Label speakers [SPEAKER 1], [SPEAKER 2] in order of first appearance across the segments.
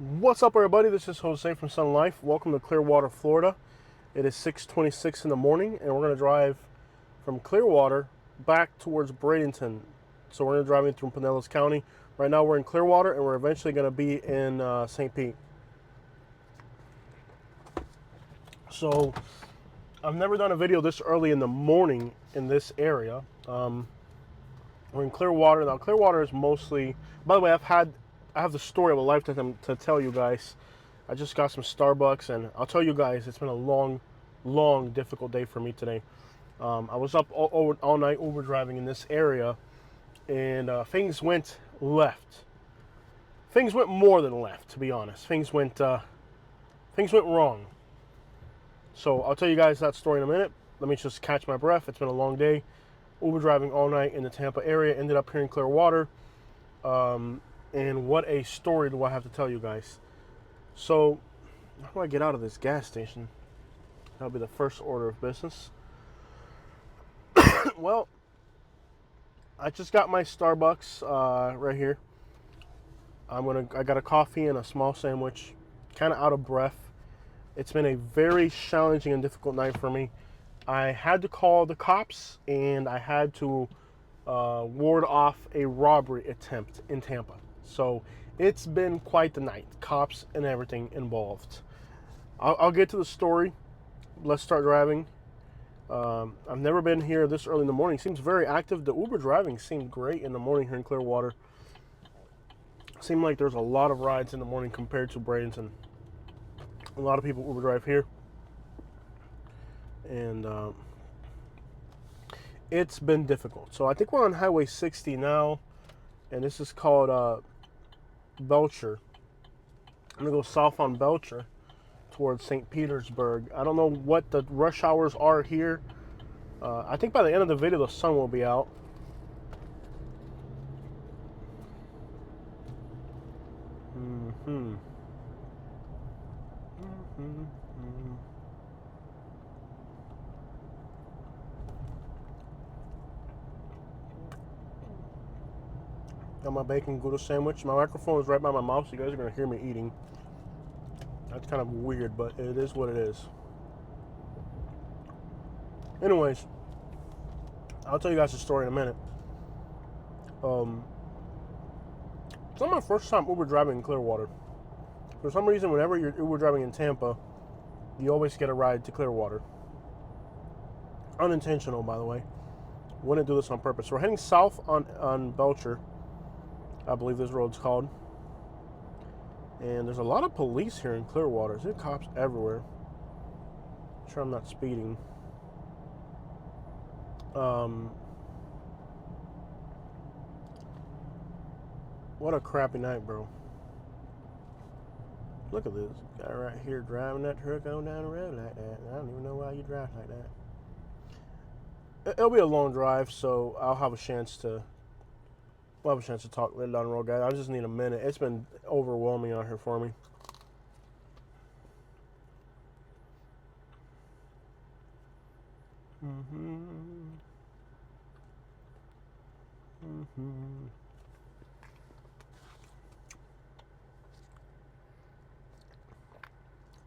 [SPEAKER 1] What's up, everybody? This is Jose from Sun Life. Welcome to Clearwater, Florida. It is 6:26 in the morning, and we're going to drive from Clearwater back towards Bradenton. So we're going to drive through Pinellas County. Right now we're in Clearwater, and we're eventually going to be in St. Pete. So I've never done a video this early in the morning in this area. We're in Clearwater. Now, Clearwater is mostly... By the way, I have the story of a lifetime to tell you guys. I just got some Starbucks, and I'll tell you guys, it's been a long, difficult day for me today. I was up all night Uber driving in this area, and things went left. Things went more than left, to be honest. Things went wrong. So I'll tell you guys that story in a minute. Let me just catch my breath. It's been a long day. Uber driving all night in the Tampa area. Ended up here in Clearwater. And what a story do I have to tell you guys. So, how do I get out of this gas station? That'll be the first order of business. Well, I just got my Starbucks right here. I got a coffee and a small sandwich. Kind of out of breath. It's been a very challenging and difficult night for me. I had to call the cops, and I had to ward off a robbery attempt in Tampa. So it's been quite the night. Cops and everything involved. I'll get to the story. Let's start driving. I've never been here this early in the morning. Seems very active. The Uber driving seemed great in the morning here in Clearwater. Seemed like there's a lot of rides in the morning compared to Bradenton. A lot of people Uber drive here. And it's been difficult. So I think we're on Highway 60 now. And this is called Belcher. I'm going to go south on Belcher towards St. Petersburg. I don't know what the rush hours are here. I think by the end of the video, the sun will be out. Got my bacon Gouda sandwich. My microphone is right by my mouth, so you guys are going to hear me eating. That's kind of weird, but it is what it is. Anyways, I'll tell you guys the story in a minute. It's not my first time Uber driving in Clearwater. For some reason, whenever you're Uber driving in Tampa, you always get a ride to Clearwater. Unintentional, by the way. Wouldn't do this on purpose. So we're heading south on Belcher. I believe this road's called. And there's a lot of police here in Clearwater. There's cops everywhere. I'm sure I'm not speeding. What a crappy night, bro. Look at this guy right here driving that truck on down the road like that. I don't even know why you drive like that. It'll be a long drive, so I'll have a chance to talk later down the road, guys. I just need a minute. It's been overwhelming out here for me.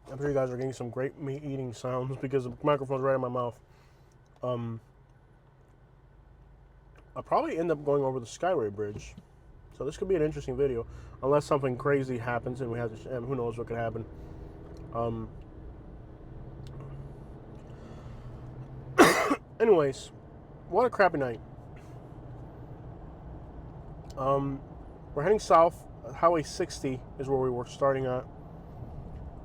[SPEAKER 1] I'm sure you guys are getting some great meat eating sounds because the microphone's right in my mouth. I'll probably end up going over the Skyway Bridge. So this could be an interesting video. Unless something crazy happens and we have to, and who knows what could happen. Anyways, what a crappy night. We're heading south. Highway 60 is where we were starting at.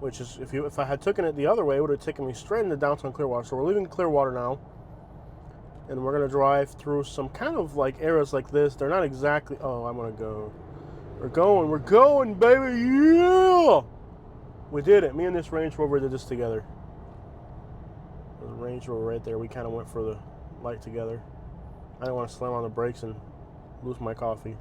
[SPEAKER 1] Which is, if I had taken it the other way, it would have taken me straight into downtown Clearwater. So we're leaving Clearwater now. And we're going to drive through some kind of like areas like this. They're not exactly... Oh, I'm going to go. We're going, baby, yeah! We did it. Me and this Range Rover did this together. There's a Range Rover right there. We kind of went for the light together. I didn't want to slam on the brakes and lose my coffee.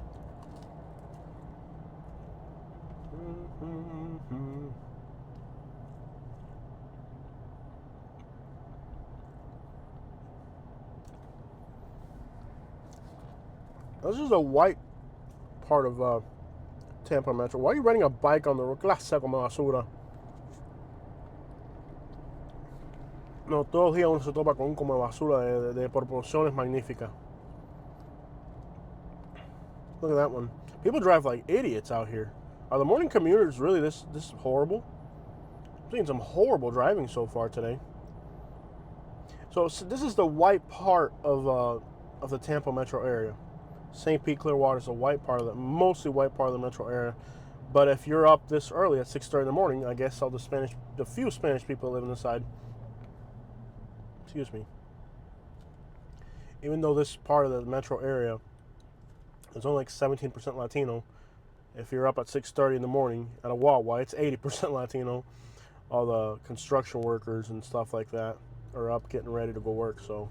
[SPEAKER 1] This is a white part of Tampa Metro. Why are you riding a bike on the road? Clase como basura. No, todos los días uno se topa con un como basura de proporciones magníficas. Look at that one. People drive like idiots out here. Are the morning commuters really this horrible? I'm seeing some horrible driving so far today. So this is the white part of the Tampa metro area. St. Pete, Clearwater is a white part of the, mostly white part of the metro area. But if you're up this early at 6:30 in the morning, I guess all the few Spanish people living inside. Excuse me. Even though this part of the metro area is only like 17% Latino, if you're up at 6:30 in the morning at a Wawa, it's 80% Latino. All the construction workers and stuff like that are up getting ready to go work. So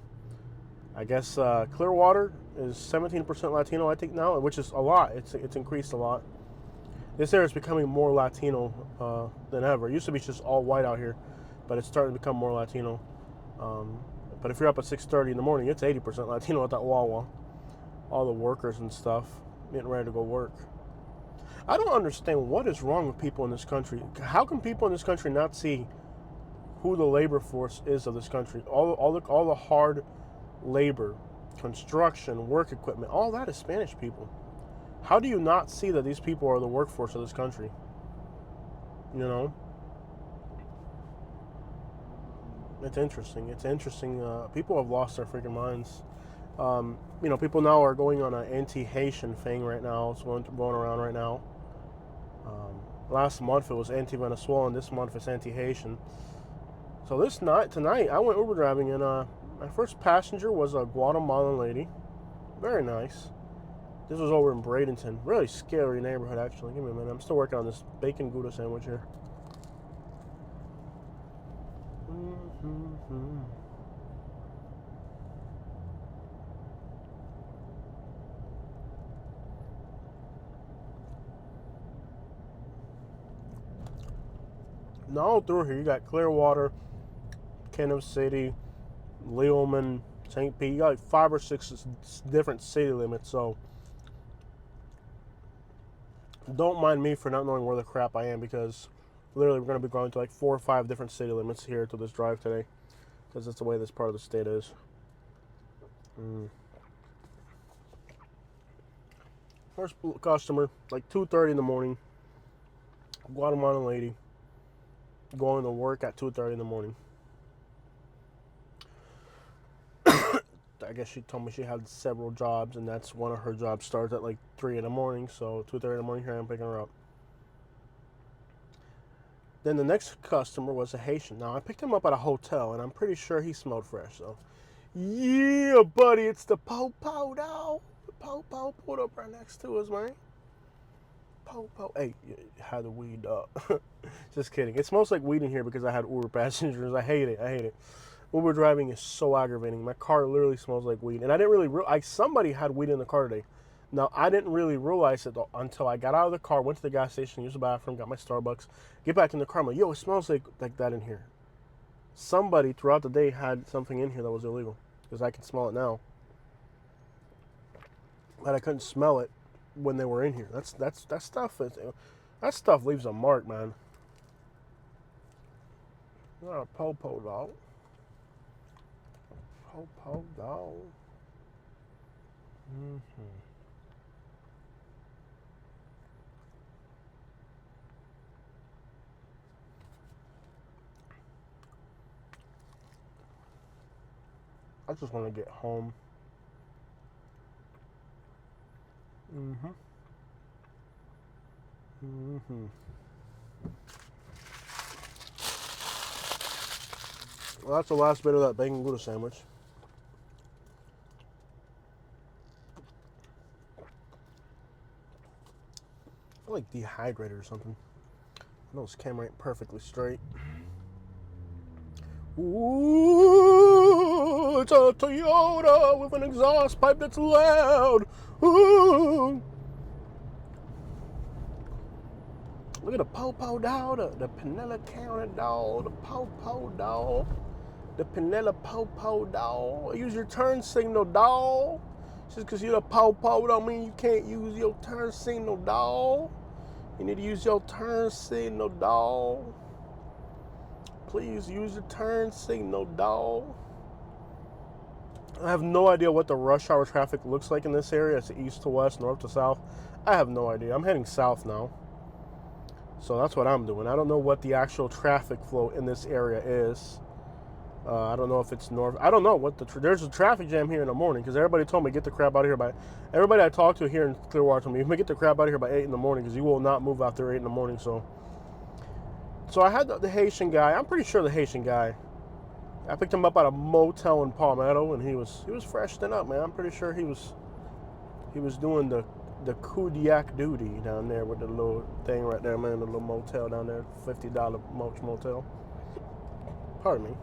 [SPEAKER 1] I guess Clearwater is 17% Latino, I think now, which is a lot. It's increased a lot. This area is becoming more Latino than ever. It used to be just all white out here, but it's starting to become more Latino. But if you're up at 6:30 in the morning, it's 80% Latino at that Wawa. All the workers and stuff getting ready to go work. I don't understand what is wrong with people in this country. How can people in this country not see who the labor force is of this country? All the hard labor, construction, work equipment, all that is Spanish people. How do you not see that these people are the workforce of this country? You know? It's interesting. It's interesting. People have lost their freaking minds. You know, people now are going on an anti-Haitian thing right now. It's going around right now. Last month it was anti-Venezuelan. This month it's anti-Haitian. So tonight, I went Uber driving, and my first passenger was a Guatemalan lady. Very nice. This was over in Bradenton. Really scary neighborhood, actually. Give me a minute. I'm still working on this bacon Gouda sandwich here. Now all through here, you got Clearwater, Kansas City, Leoman, St. Pete. You got like 5 or 6 different city limits, so don't mind me for not knowing where the crap I am, because literally we're going to be going to like 4 or 5 different city limits here to this drive today, because that's the way this part of the state is. First customer, like 2:30 in the morning, Guatemalan lady, going to work at 2:30 in the morning. I guess she told me she had several jobs, and that's one of her jobs starts at like 3 in the morning, so 2:30 in the morning, here I am picking her up. Then the next customer was a Haitian. Now, I picked him up at a hotel, and I'm pretty sure he smelled fresh, so. Yeah, buddy, it's the Po-Po, dog. The Po-Po pulled up right next to us, man. Po-Po. Hey, you had the weed, dog. Just kidding. It smells like weed in here because I had Uber passengers. I hate it. Uber driving is so aggravating. My car literally smells like weed. And I didn't really realize, somebody had weed in the car today. Now, I didn't really realize it until I got out of the car, went to the gas station, used the bathroom, got my Starbucks, get back in the car. I'm like, yo, it smells like that in here. Somebody throughout the day had something in here that was illegal, because I can smell it now. But I couldn't smell it when they were in here. That stuff leaves a mark, man. Not a po-po, dog. Po-po, dog. I just want to get home. Well, that's the last bit of that bacon Gouda sandwich. I'm like dehydrated or something. I know this camera ain't perfectly straight. Ooh, it's a Toyota with an exhaust pipe that's loud. Ooh. Look at the Po-Po dog, the Pinellas County dog, the Po-Po dog, the Pinellas Po-Po dog. Use your turn signal, dog. Just because you're a Po-Po don't mean you can't use your turn signal, dog. You need to use your turn signal, dog. Please use your turn signal, dog. I have no idea what the rush hour traffic looks like in this area. It's east to west, north to south. I have no idea. I'm heading south now. So that's what I'm doing. I don't know what the actual traffic flow in this area is. I don't know if it's north. I don't know what there's a traffic jam here in the morning because everybody told me get the crap out of here by. Everybody I talked to here in Clearwater told me get the crap out of here by 8 in the morning because you will not move after 8 in the morning. So I had the Haitian guy. I'm pretty sure the Haitian guy. I picked him up at a motel in Palmetto, and he was freshened up, man. I'm pretty sure he was doing the Kodiak duty down there with the little thing right there, man. The little motel down there, $50 motel. Pardon me.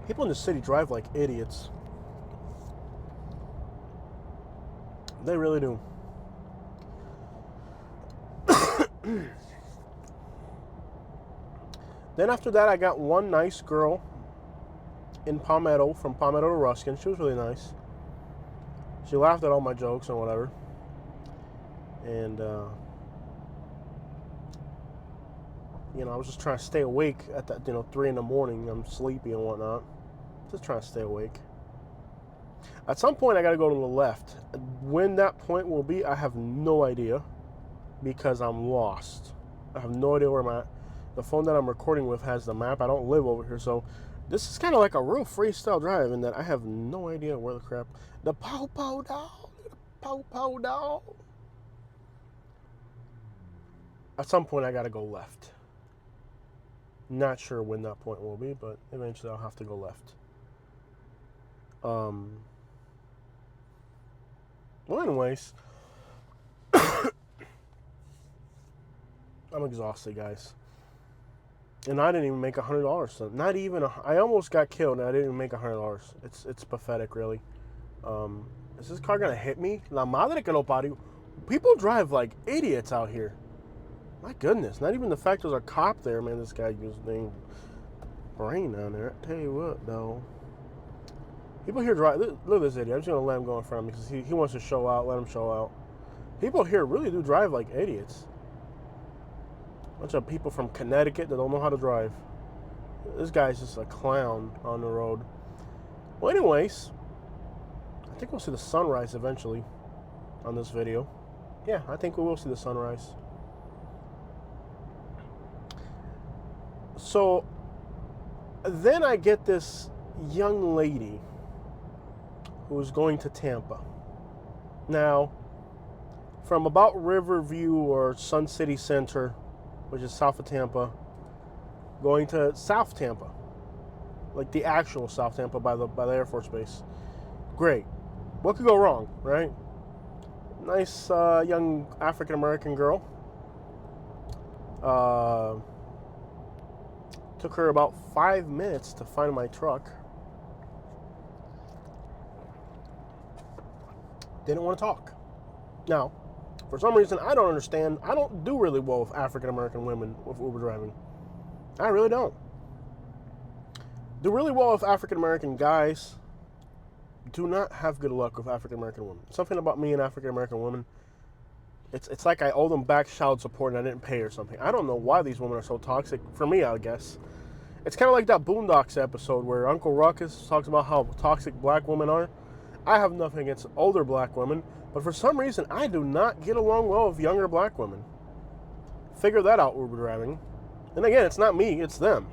[SPEAKER 1] People in the city drive like idiots. They really do. Then after that, I got one nice girl in Palmetto, from Palmetto to Ruskin. She was really nice. She laughed at all my jokes and whatever. And, I was just trying to stay awake at that, 3 in the morning. I'm sleepy and whatnot. Just trying to stay awake. At some point, I got to go to the left. When that point will be, I have no idea because I'm lost. I have no idea where I'm at. The phone that I'm recording with has the map. I don't live over here, so this is kind of like a real freestyle drive in that I have no idea where the crap. The pow-pow dog. The pow-pow dog. At some point, I got to go left. Not sure when that point will be, but eventually I'll have to go left. Well, anyways, I'm exhausted, guys. And I didn't even make $100. So not even. I almost got killed, and I didn't even make $100. It's pathetic, really. Is this car gonna hit me? La madre que lo parió. People drive like idiots out here. My goodness. Not even the fact there's a cop there, man. This guy used named Brain down there. I tell you what, though. People here drive. Look at this idiot. I'm just gonna let him go in front of me because he wants to show out. Let him show out. People here really do drive like idiots. Bunch of people from Connecticut that don't know how to drive. This guy's just a clown on the road. Well, anyways, I think we'll see the sunrise eventually on this video. Yeah, I think we will see the sunrise. So then I get this young lady who's going to Tampa. Now, from about Riverview or Sun City Center, which is south of Tampa, going to South Tampa, like the actual South Tampa by the Air Force Base. Great. What could go wrong, right? Nice young African American girl. Took her about 5 minutes to find my truck. Didn't want to talk. Now, for some reason, I don't understand. I don't do really well with African American women with Uber driving. I really don't. Do really well with African American guys. Do not have good luck with African American women. Something about me and African American women. It's like I owe them back child support and I didn't pay or something. I don't know why these women are so toxic. For me, I guess. It's kind of like that Boondocks episode where Uncle Ruckus talks about how toxic black women are. I have nothing against older black women, but for some reason, I do not get along well with younger black women. Figure that out, Uber driving. And again, it's not me, it's them.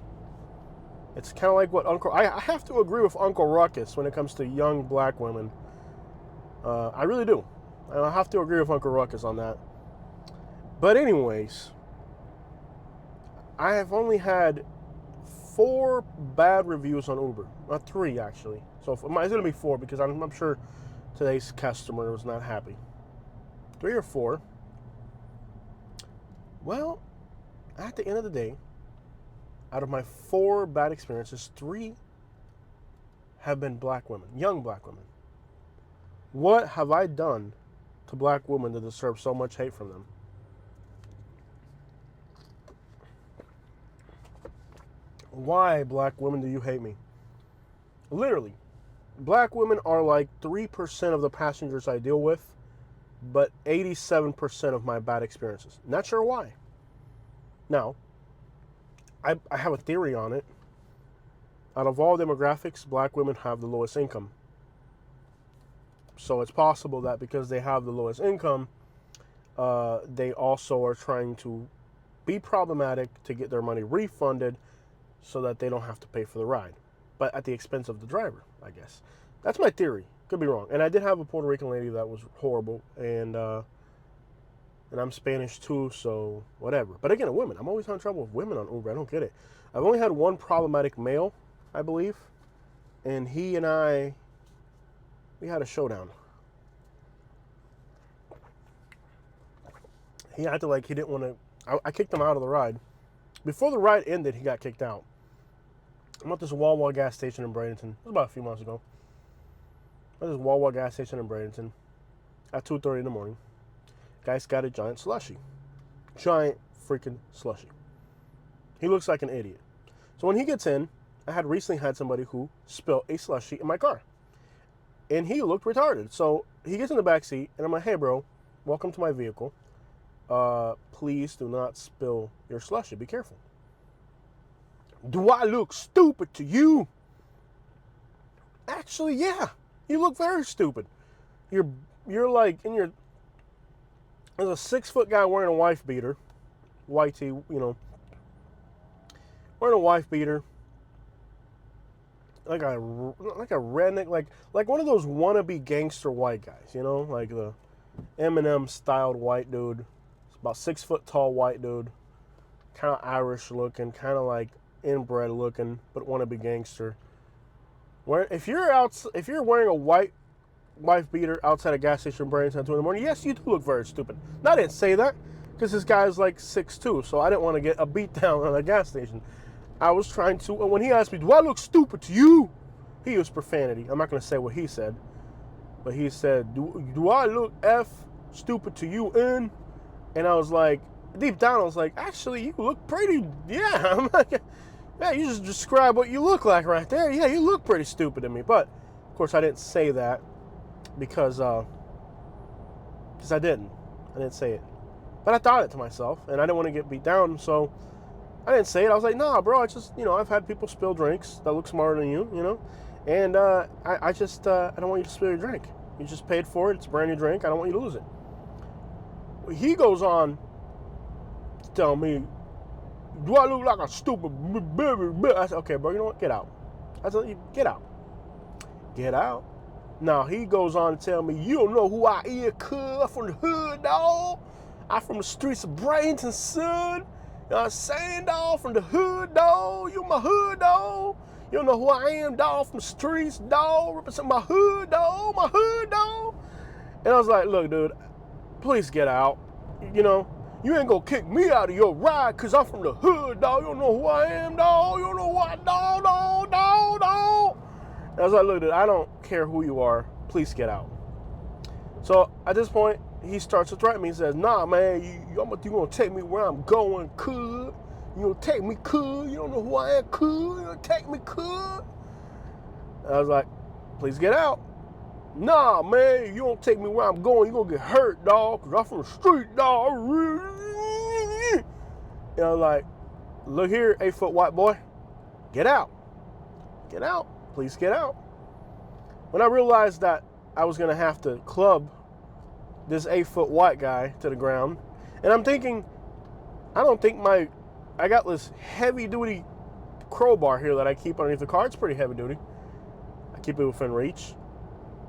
[SPEAKER 1] It's kind of like what I have to agree with Uncle Ruckus when it comes to young black women. I really do. I have to agree with Uncle Ruckus on that. But anyways, I have only had 4 bad reviews on Uber. 3, actually. So it's going to be 4 because I'm sure today's customer was not happy. 3 or 4. Well, at the end of the day, out of my 4 bad experiences, 3 have been black women, young black women. What have I done to black women to deserve so much hate from them? Why, black women, do you hate me? Literally, Black women are like 3% of the passengers I deal with, but 87% of my bad experiences. Not sure why. Now, I have a theory on it. Out of all demographics, black women have the lowest income. So it's possible that because they have the lowest income, they also are trying to be problematic to get their money refunded so that they don't have to pay for the ride, but at the expense of the driver, I guess. That's my theory. Could be wrong. And I did have a Puerto Rican lady that was horrible, and I'm Spanish too, so whatever. But again, women. I'm always having trouble with women on Uber. I don't get it. I've only had one problematic male, I believe, and he and we had a showdown. He acted like he didn't want to. I kicked him out of the ride. Before the ride ended, he got kicked out. I'm at this Wawa gas station in Bradenton. It was about a few months ago. I'm at this Wawa gas station in Bradenton at 2:30 in the morning. Guy's got a giant slushy. Giant freaking slushy. He looks like an idiot. So when he gets in, I had recently had somebody who spilled a slushy in my car. And he looked retarded. So he gets in the back seat, and I'm like, hey, bro, welcome to my vehicle. Please do not spill your slushy. Be careful. Do I look stupid to you? Actually, yeah. You look very stupid. You're like in your... There's a 6-foot guy wearing a wife beater. White tee, you know. Wearing a wife beater. Like a redneck, like one of those wannabe gangster white guys, you know? Like the Eminem styled white dude. About 6 foot tall white dude. Kind of Irish looking, kind of like inbred looking, but wannabe gangster. If you're wearing a white wife beater outside a gas station in Bradenton 2 in the morning, yes, you do look very stupid. Now, I didn't say that because this guy's like 6'2", so I didn't want to get a beat down on a gas station. I was trying to, when he asked me, do I look stupid to you? He used profanity. I'm not going to say what he said, but he said, do I look stupid to you, N? And I was like, deep down, I was like, actually, you look pretty, yeah. I'm like, yeah, you just describe what you look like right there. Yeah, you look pretty stupid to me. But, of course, I didn't say that because I didn't say it. But I thought it to myself, and I didn't want to get beat down, so I didn't say it. I was like, nah, bro, I just, I've had people spill drinks that look smarter than you, and I don't want you to spill your drink. You just paid for it. It's a brand new drink. I don't want you to lose it. He goes on to tell me, do I look like a stupid baby? I said, okay, bro, you know what? Get out. I said, get out. Get out. Now, he goes on to tell me, you don't know who I is, cuz. I'm from the hood, dog. I'm from the streets of Bradenton, son. You know what I'm saying, dog? From the hood, dog. You my hood, dog. You don't know who I am, dog. From the streets, dog. Represent my hood, dog. My hood, dog. And I was like, look, dude, please get out. You ain't gonna kick me out of your ride because I'm from the hood, dog. You don't know who I am, dog. You don't know what, dog. And I was like, look, dude, I don't care who you are. Please get out. So at this point, he starts to threaten me. He says, nah, man, you gonna take me where I'm going, cuz. You gonna take me, cuz. You don't know who I am, cuz. You gonna take me, cuz. I was like, please get out. Nah, man, you don't take me where I'm going, you gonna get hurt, dog, because I'm from the street, dog. And I was like, look here, 8-foot white boy, get out. Get out. Please get out. When I realized that I was gonna have to club this 8-foot white guy to the ground, and I'm thinking, I got this heavy duty crowbar here that I keep underneath the car. It's pretty heavy duty. I keep it within reach.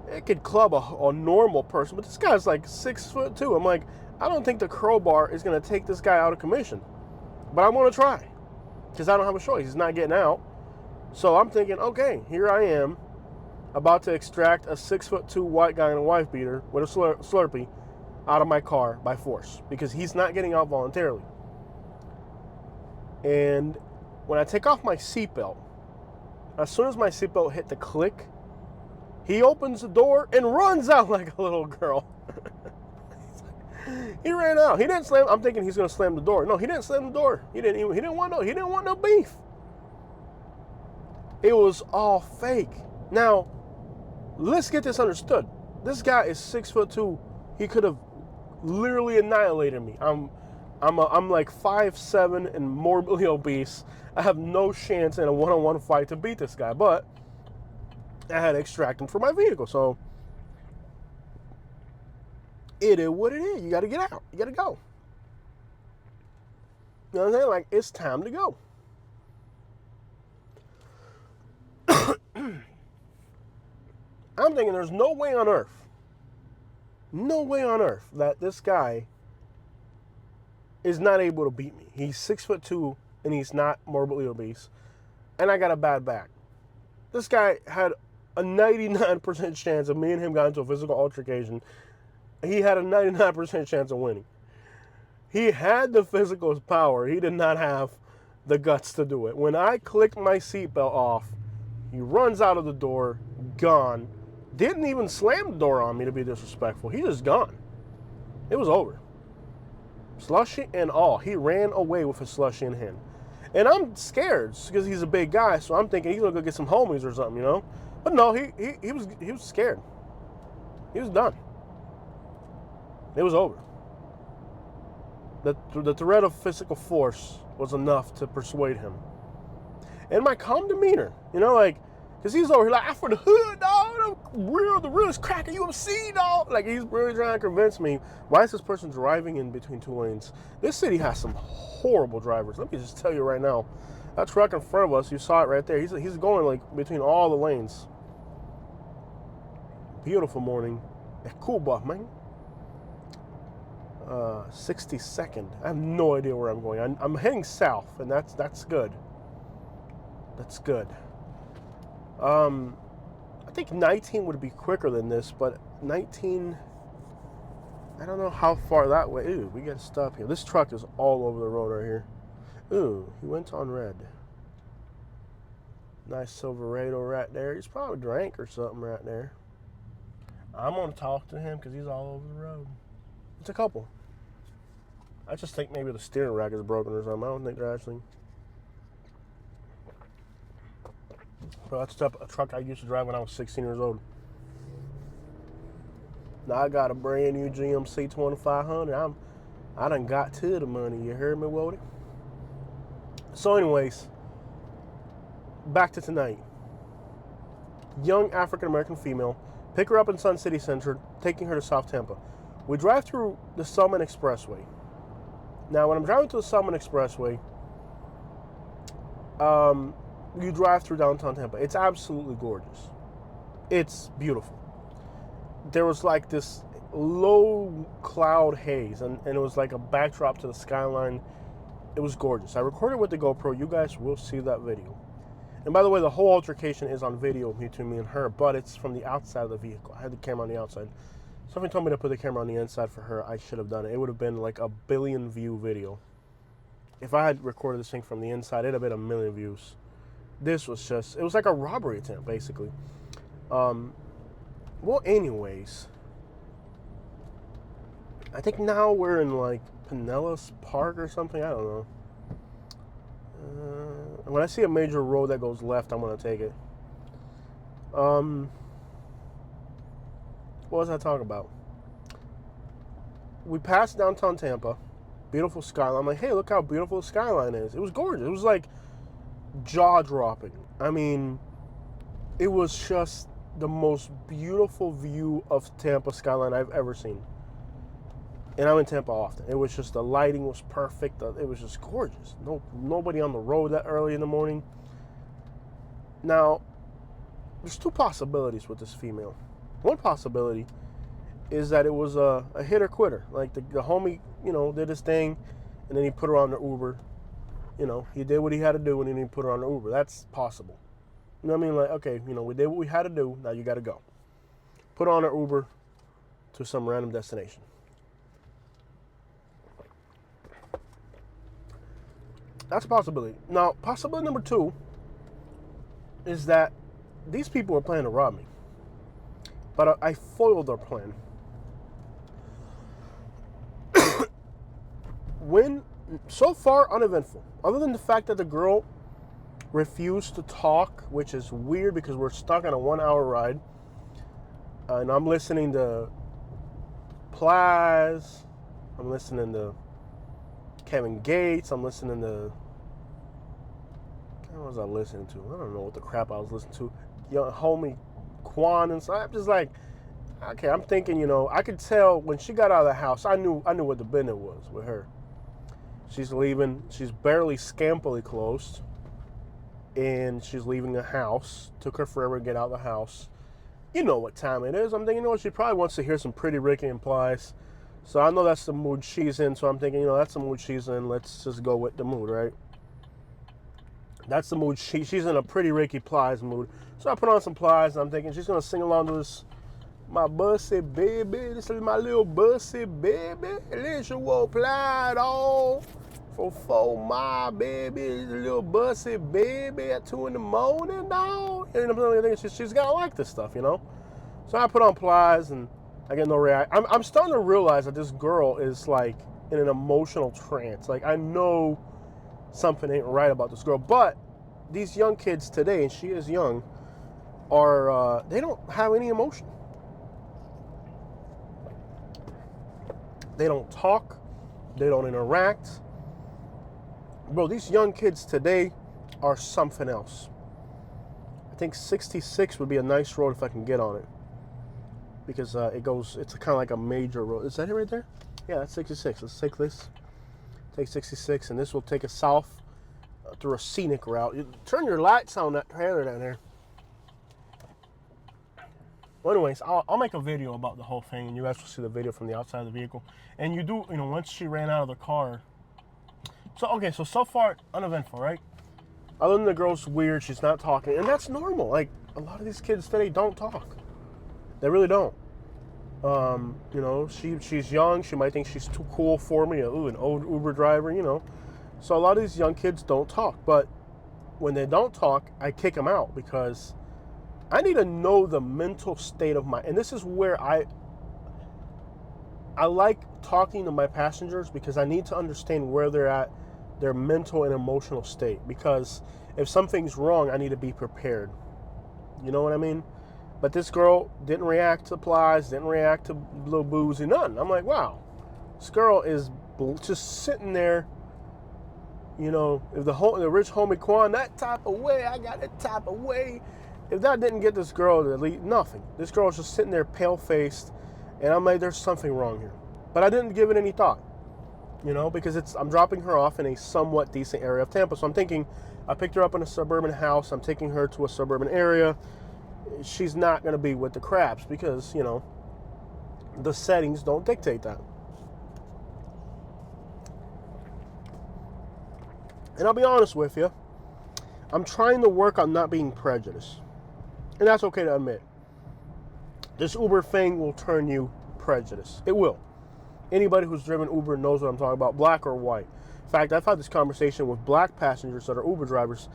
[SPEAKER 1] It could club a normal person, but this guy's like 6'2". I'm like, I don't think the crowbar is going to take this guy out of commission. But I'm going to try because I don't have a choice. He's not getting out. So I'm thinking, okay, here I am about to extract a 6'2" white guy in a wife beater with a Slurpee out of my car by force because he's not getting out voluntarily. And when I take off my seatbelt, as soon as my seatbelt hit the click, he opens the door and runs out like a little girl. He ran out. He didn't slam. I'm thinking he's going to slam the door. No, he didn't slam the door. He didn't want no beef. It was all fake. Now, let's get this understood. This guy is 6'2". He could have literally annihilated me. I'm like 5'7" and morbidly obese. I have no chance in a one-on-one fight to beat this guy, but I had to extract him from my vehicle. So it is what it is. You got to get out. You got to go. You know what I'm saying? Like, it's time to go. I'm thinking there's no way on earth that this guy is not able to beat me. He's 6'2" and he's not morbidly obese, and I got a bad back. This guy had a 99% chance of me and him got into a physical altercation. He had a 99% chance of winning. He had the physical power. He did not have the guts to do it. When I clicked my seatbelt off, he runs out of the door, gone. Didn't even slam the door on me to be disrespectful. He just gone. It was over. Slushy and all. He ran away with his slushy in hand. And I'm scared because he's a big guy, so I'm thinking he's gonna go get some homies or something, you know? But no, he was scared. He was done. It was over. The threat of physical force was enough to persuade him. And my calm demeanor, you know, like, because he's over here like, I'm for the hood, dog. The realest cracker you ever seen, dog. Like, he's really trying to convince me, why is this person driving in between two lanes? This city has some horrible drivers. Let me just tell you right now. That truck in front of us, you saw it right there. He's going, like, between all the lanes. Beautiful morning. Cool buff, man. 62nd. I have no idea where I'm going. I'm heading south, and that's good. That's good. I think 19 would be quicker than this, but 19, I don't know how far that way. Ooh, we got to stop here. This truck is all over the road right here. Ooh, he went on red. Nice Silverado right there. He's probably drank or something right there. I'm going to talk to him because he's all over the road. It's a couple. I just think maybe the steering rack is broken or something. I don't think they're actually. Bro, that's a truck I used to drive when I was 16 years old. Now I got a brand new GMC 2500. I done got to the money. You heard me, Wody? So anyways, back to tonight. Young African-American female. Pick her up in Sun City Center, taking her to South Tampa. We drive through the Summit Expressway. Now, when I'm driving through the Summit Expressway, you drive through downtown Tampa. It's absolutely gorgeous. It's beautiful. There was like this low cloud haze, and it was like a backdrop to the skyline. It was gorgeous. I recorded with the GoPro. You guys will see that video. And by the way, the whole altercation is on video between me and her, but it's from the outside of the vehicle. I had the camera on the outside. Somebody told me to put the camera on the inside for her. I should have done it. It would have been like a 1 billion view video. If I had recorded this thing from the inside, it'd have been 1 million views. This was just, it was like a robbery attempt, basically. Well, anyways, I think now we're in like Pinellas Park or something. I don't know. When I see a major road that goes left, I'm going to take it. What was I talking about? We passed downtown Tampa. Beautiful skyline. I'm like, hey, look how beautiful the skyline is. It was gorgeous. It was like jaw-dropping. I mean, it was just the most beautiful view of Tampa skyline I've ever seen. And I'm in Tampa often. It was just, the lighting was perfect. It was just gorgeous. Nobody on the road that early in the morning. Now, there's two possibilities with this female. One possibility is that it was a hit or quitter. Like the homie, did his thing, and then he put her on the Uber. He did what he had to do, and then he put her on the Uber. That's possible. You know what I mean? Like, okay, we did what we had to do. Now you got to go. Put her on an Uber to some random destination. That's a possibility. Now, possibility number two is that these people were planning to rob me. But I foiled their plan. So far, uneventful. Other than the fact that the girl refused to talk, which is weird because we're stuck on a 1-hour ride. And I'm listening to Plies. I'm listening to Kevin Gates. I'm listening to... What was I listening to? I don't know what the crap I was listening to. Young homie Quan and so I'm just like, okay, I'm thinking, you know, I could tell when she got out of the house, I knew what the business was with her. She's leaving, she's barely scampily closed, and she's leaving the house. Took her forever to get out of the house. You know what time it is. I'm thinking, you know what, she probably wants to hear some Pretty Ricky and Plies. So I know that's the mood she's in, so I'm thinking, you know, that's the mood she's in. Let's just go with the mood, right? That's the mood. She's in a Pretty Ricky Plies mood. So I put on some Plies, and I'm thinking she's going to sing along to this, my bussy baby. This is my little bussy baby. Little whoa plied on for my baby. This little bussy baby at 2 in the morning, dog. And I'm thinking she's got to like this stuff, you know? So I put on Plies, and I get no reaction. I'm starting to realize that this girl is like in an emotional trance. Like, I know something ain't right about this girl, but these young kids today, and she is young, are they don't have any emotion. They don't talk, they don't interact. Bro, these young kids today are something else. I think 66 would be a nice road if I can get on it, because it's kind of like a major road. Is that it right there? Yeah, that's 66. Let's take this. Take 66, and this will take us south through a scenic route. Turn your lights on that trailer down there. Well, anyways, I'll make a video about the whole thing, and you guys will see the video from the outside of the vehicle. And you do, you know, once she ran out of the car. So, okay, so far, uneventful, right? Other than the girl's weird, she's not talking, and that's normal. Like, a lot of these kids today don't talk. They really don't. You know, she's young. She might think she's too cool for me. Ooh, an old Uber driver, you know. So a lot of these young kids don't talk. But when they don't talk, I kick them out because I need to know the mental state of my... And this is where I like talking to my passengers, because I need to understand where they're at, their mental and emotional state. Because if something's wrong, I need to be prepared. You know what I mean? But this girl didn't react to Plies, didn't react to Lil Boozy, nothing. I'm like, wow, this girl is just sitting there. You know, if the rich homie Quan, that type of way, I got that type of way. If that didn't get this girl to leave, nothing. This girl's just sitting there pale-faced, and I'm like, there's something wrong here. But I didn't give it any thought, you know, because I'm dropping her off in a somewhat decent area of Tampa. So I'm thinking, I picked her up in a suburban house. I'm taking her to a suburban area. She's not going to be with the craps because, you know, the settings don't dictate that. And I'll be honest with you, I'm trying to work on not being prejudiced. And that's okay to admit. This Uber thing will turn you prejudiced. It will. Anybody who's driven Uber knows what I'm talking about, black or white. In fact, I've had this conversation with black passengers that are Uber drivers.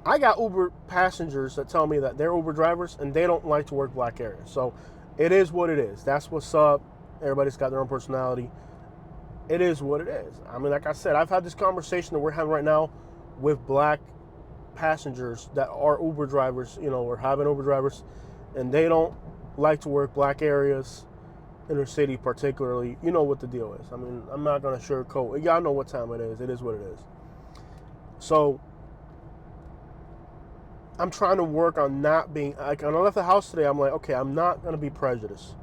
[SPEAKER 1] I got Uber passengers that tell me that they're Uber drivers and they don't like to work black areas. So it is what it is. That's what's up. Everybody's got their own personality. It is what it is. I mean, like I said, I've had this conversation that we're having right now with black passengers that are Uber drivers, you know, or having Uber drivers, and they don't like to work black areas, inner city particularly. You know what the deal is. I mean, I'm not going to sugarcoat. Y'all know what time it is. It is what it is. So I'm trying to work on not being, like, when I left the house today, I'm like, okay, I'm not going to be prejudiced.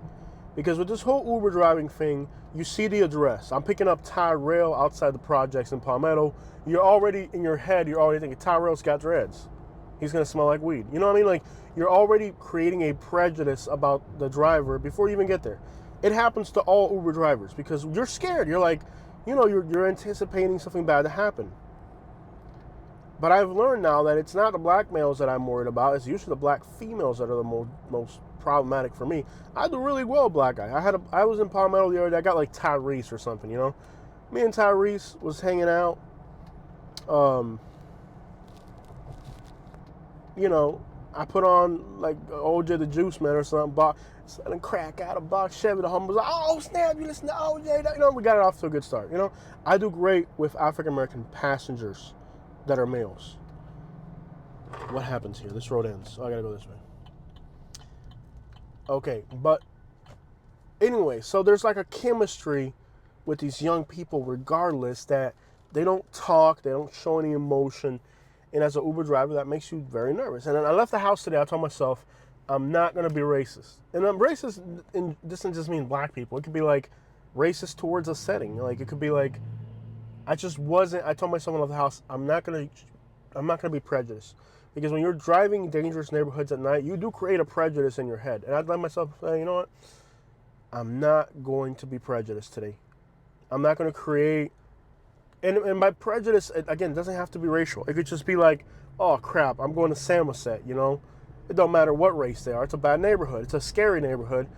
[SPEAKER 1] Because with this whole Uber driving thing, you see the address. I'm picking up Tyrell outside the projects in Palmetto. You're already, in your head, you're already thinking, Tyrell's got dreads. He's going to smell like weed. You know what I mean? Like, you're already creating a prejudice about the driver before you even get there. It happens to all Uber drivers because you're scared. You're like, you know, you're anticipating something bad to happen. But I've learned now that it's not the black males that I'm worried about. It's usually the black females that are the most problematic for me. I do really well, black guy. I was in Palmetto the other day. I got like Tyrese or something, you know. Me and Tyrese was hanging out. You know, I put on like OJ the Juice Man or something, selling crack out of box Chevy. The homie was like, oh snap, you listen to OJ. You know, we got it off to a good start. You know, I do great with African American passengers that are males. What happens here? This road ends. Oh, I gotta go this way. Okay, but anyway, so there's like a chemistry with these young people, regardless, that they don't talk, they don't show any emotion. And as an Uber driver, that makes you very nervous. And then I left the house today, I told myself, I'm not going to be racist. And I'm racist, this doesn't just mean black people. It could be like racist towards a setting. Like, it could be like, I told myself when I left the house, I'm not going to be prejudiced. Because when you're driving dangerous neighborhoods at night, you do create a prejudice in your head. And I'd let myself say, you know what? I'm not going to be prejudiced today. I'm not going to create, and by prejudice, again, it doesn't have to be racial. It could just be like, oh crap, I'm going to Samoset, you know? It don't matter what race they are. It's a bad neighborhood. It's a scary neighborhood.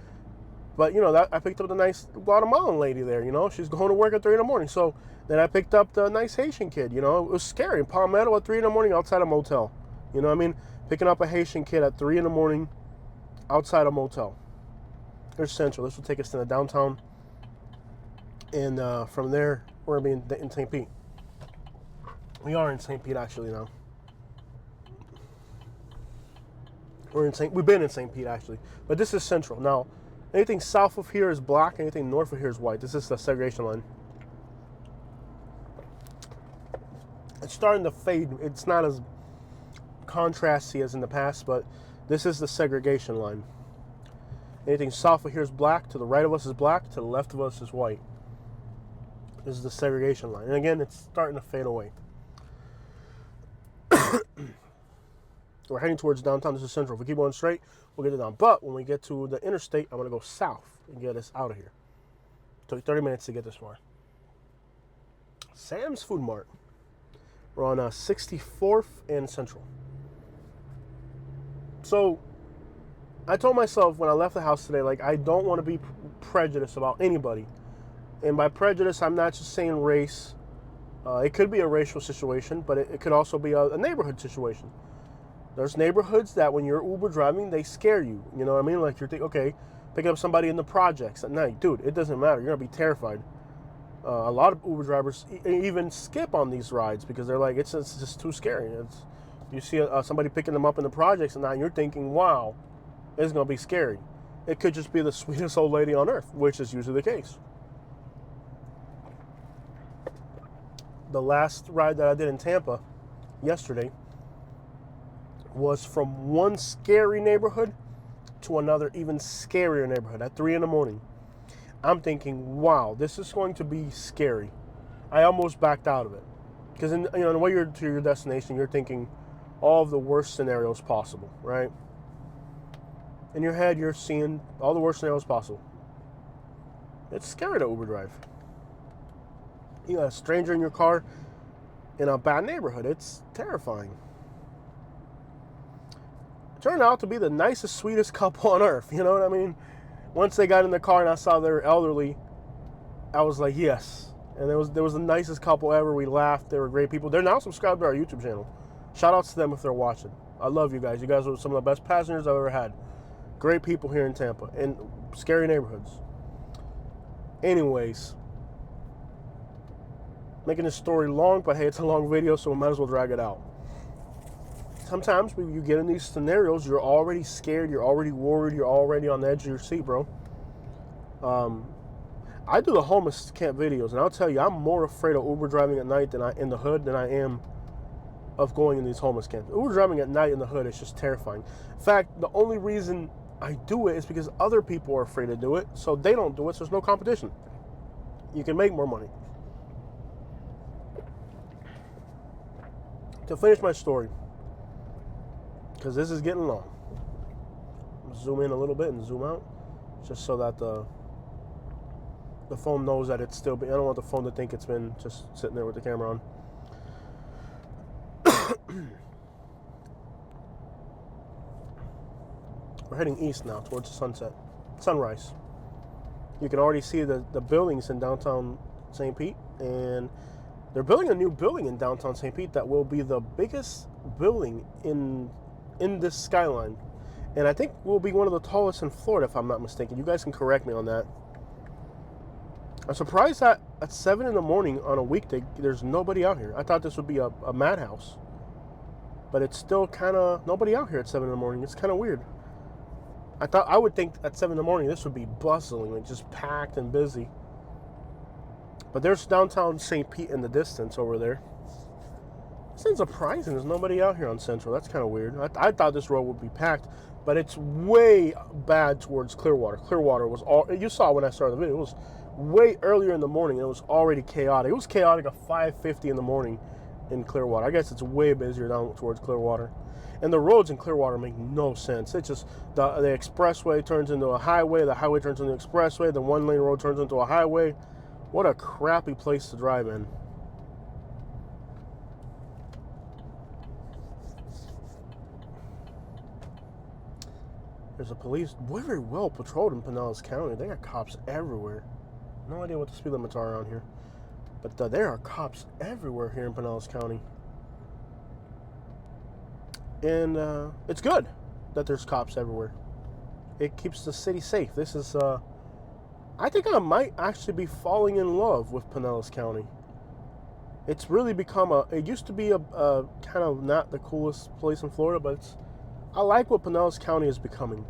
[SPEAKER 1] But, you know, I picked up the nice Guatemalan lady there, you know? She's going to work at 3 in the morning. So then I picked up the nice Haitian kid, you know? It was scary. Palmetto at 3 in the morning outside a motel. You know what I mean? Picking up a Haitian kid at 3 in the morning outside a motel. Here's Central. This will take us to the downtown. And from there, we're going to be in St. Pete. We are in St. Pete actually now. We've been in St. Pete actually. But this is Central. Now, anything south of here is black. Anything north of here is white. This is the segregation line. It's starting to fade. It's not as contrasty as in the past, but this is the segregation line. Anything south of here is black. To the right of us is black. To the left of us is white. This is the segregation line. And again, it's starting to fade away. We're heading towards downtown. This is Central. If we keep going straight, we'll get it down. But when we get to the interstate, I'm going to go south and get us out of here. It took 30 minutes to get this far. Sam's Food Mart. We're on 64th and Central. So I told myself when I left the house today, like, I don't want to be prejudiced about anybody. And by prejudice, I'm not just saying race. It could be a racial situation, but it could also be a neighborhood situation. There's neighborhoods that when you're Uber driving, they scare you. You know what I mean? Like, you're thinking, okay, picking up somebody in the projects at night. Dude, it doesn't matter. You're going to be terrified. A lot of Uber drivers even skip on these rides because they're like, it's just too scary. You see somebody picking them up in the projects at night, and you're thinking, wow, it's going to be scary. It could just be the sweetest old lady on earth, which is usually the case. The last ride that I did in Tampa yesterday was from one scary neighborhood to another even scarier neighborhood at 3 in the morning. I'm thinking, wow, this is going to be scary. I almost backed out of it. Because on the way to your destination, you're thinking all of the worst scenarios possible, right? In your head, you're seeing all the worst scenarios possible. It's scary to Uber drive. You got a stranger in your car in a bad neighborhood. It's terrifying. It turned out to be the nicest, sweetest couple on earth. You know what I mean? Once they got in the car and I saw they were elderly, I was like, yes. And there was the nicest couple ever. We laughed. They were great people. They're now subscribed to our YouTube channel. Shout outs to them if they're watching. I love you guys. You guys are some of the best passengers I've ever had. Great people here in Tampa in scary neighborhoods. Anyways, making this story long, but hey, it's a long video, so we might as well drag it out. Sometimes when you get in these scenarios, you're already scared, you're already worried, you're already on the edge of your seat, bro. I do the homeless camp videos, and I'll tell you, I'm more afraid of Uber driving at night in the hood than I am of going in these homeless camps. Uber driving at night in the hood is just terrifying. In fact, the only reason I do it is because other people are afraid to do it, so they don't do it, so there's no competition. You can make more money. To finish my story, because this is getting long, zoom in a little bit and zoom out, just so that the phone knows that it's still. I don't want the phone to think it's been just sitting there with the camera on. We're heading east now towards the sunrise. You can already see the buildings in downtown St. Pete, and they're building a new building in downtown St. Pete that will be the biggest building in this skyline. And I think will be one of the tallest in Florida, if I'm not mistaken. You guys can correct me on that. I'm surprised that at 7 in the morning on a weekday, there's nobody out here. I thought this would be a madhouse. But it's still kind of nobody out here at 7 in the morning. It's kind of weird. I would think at 7 in the morning this would be bustling, like just packed and busy. But there's downtown St. Pete in the distance over there. It's surprising there's nobody out here on Central. That's kind of weird. I thought this road would be packed, but it's way bad towards Clearwater. Clearwater was all, you saw when I started the video, it was way earlier in the morning and it was already chaotic. It was chaotic at 5:50 in the morning in Clearwater. I guess it's way busier down towards Clearwater. And the roads in Clearwater make no sense. It's just the expressway turns into a highway, the highway turns into an expressway, the one-lane road turns into a highway. What a crappy place to drive in. There's a police very well patrolled in Pinellas County. They got cops everywhere. No idea what the speed limits are around here. But there are cops everywhere here in Pinellas County. And it's good that there's cops everywhere. It keeps the city safe. This is, I think I might actually be falling in love with Pinellas County. It's really become it used to be a kind of not the coolest place in Florida, but I like what Pinellas County is becoming.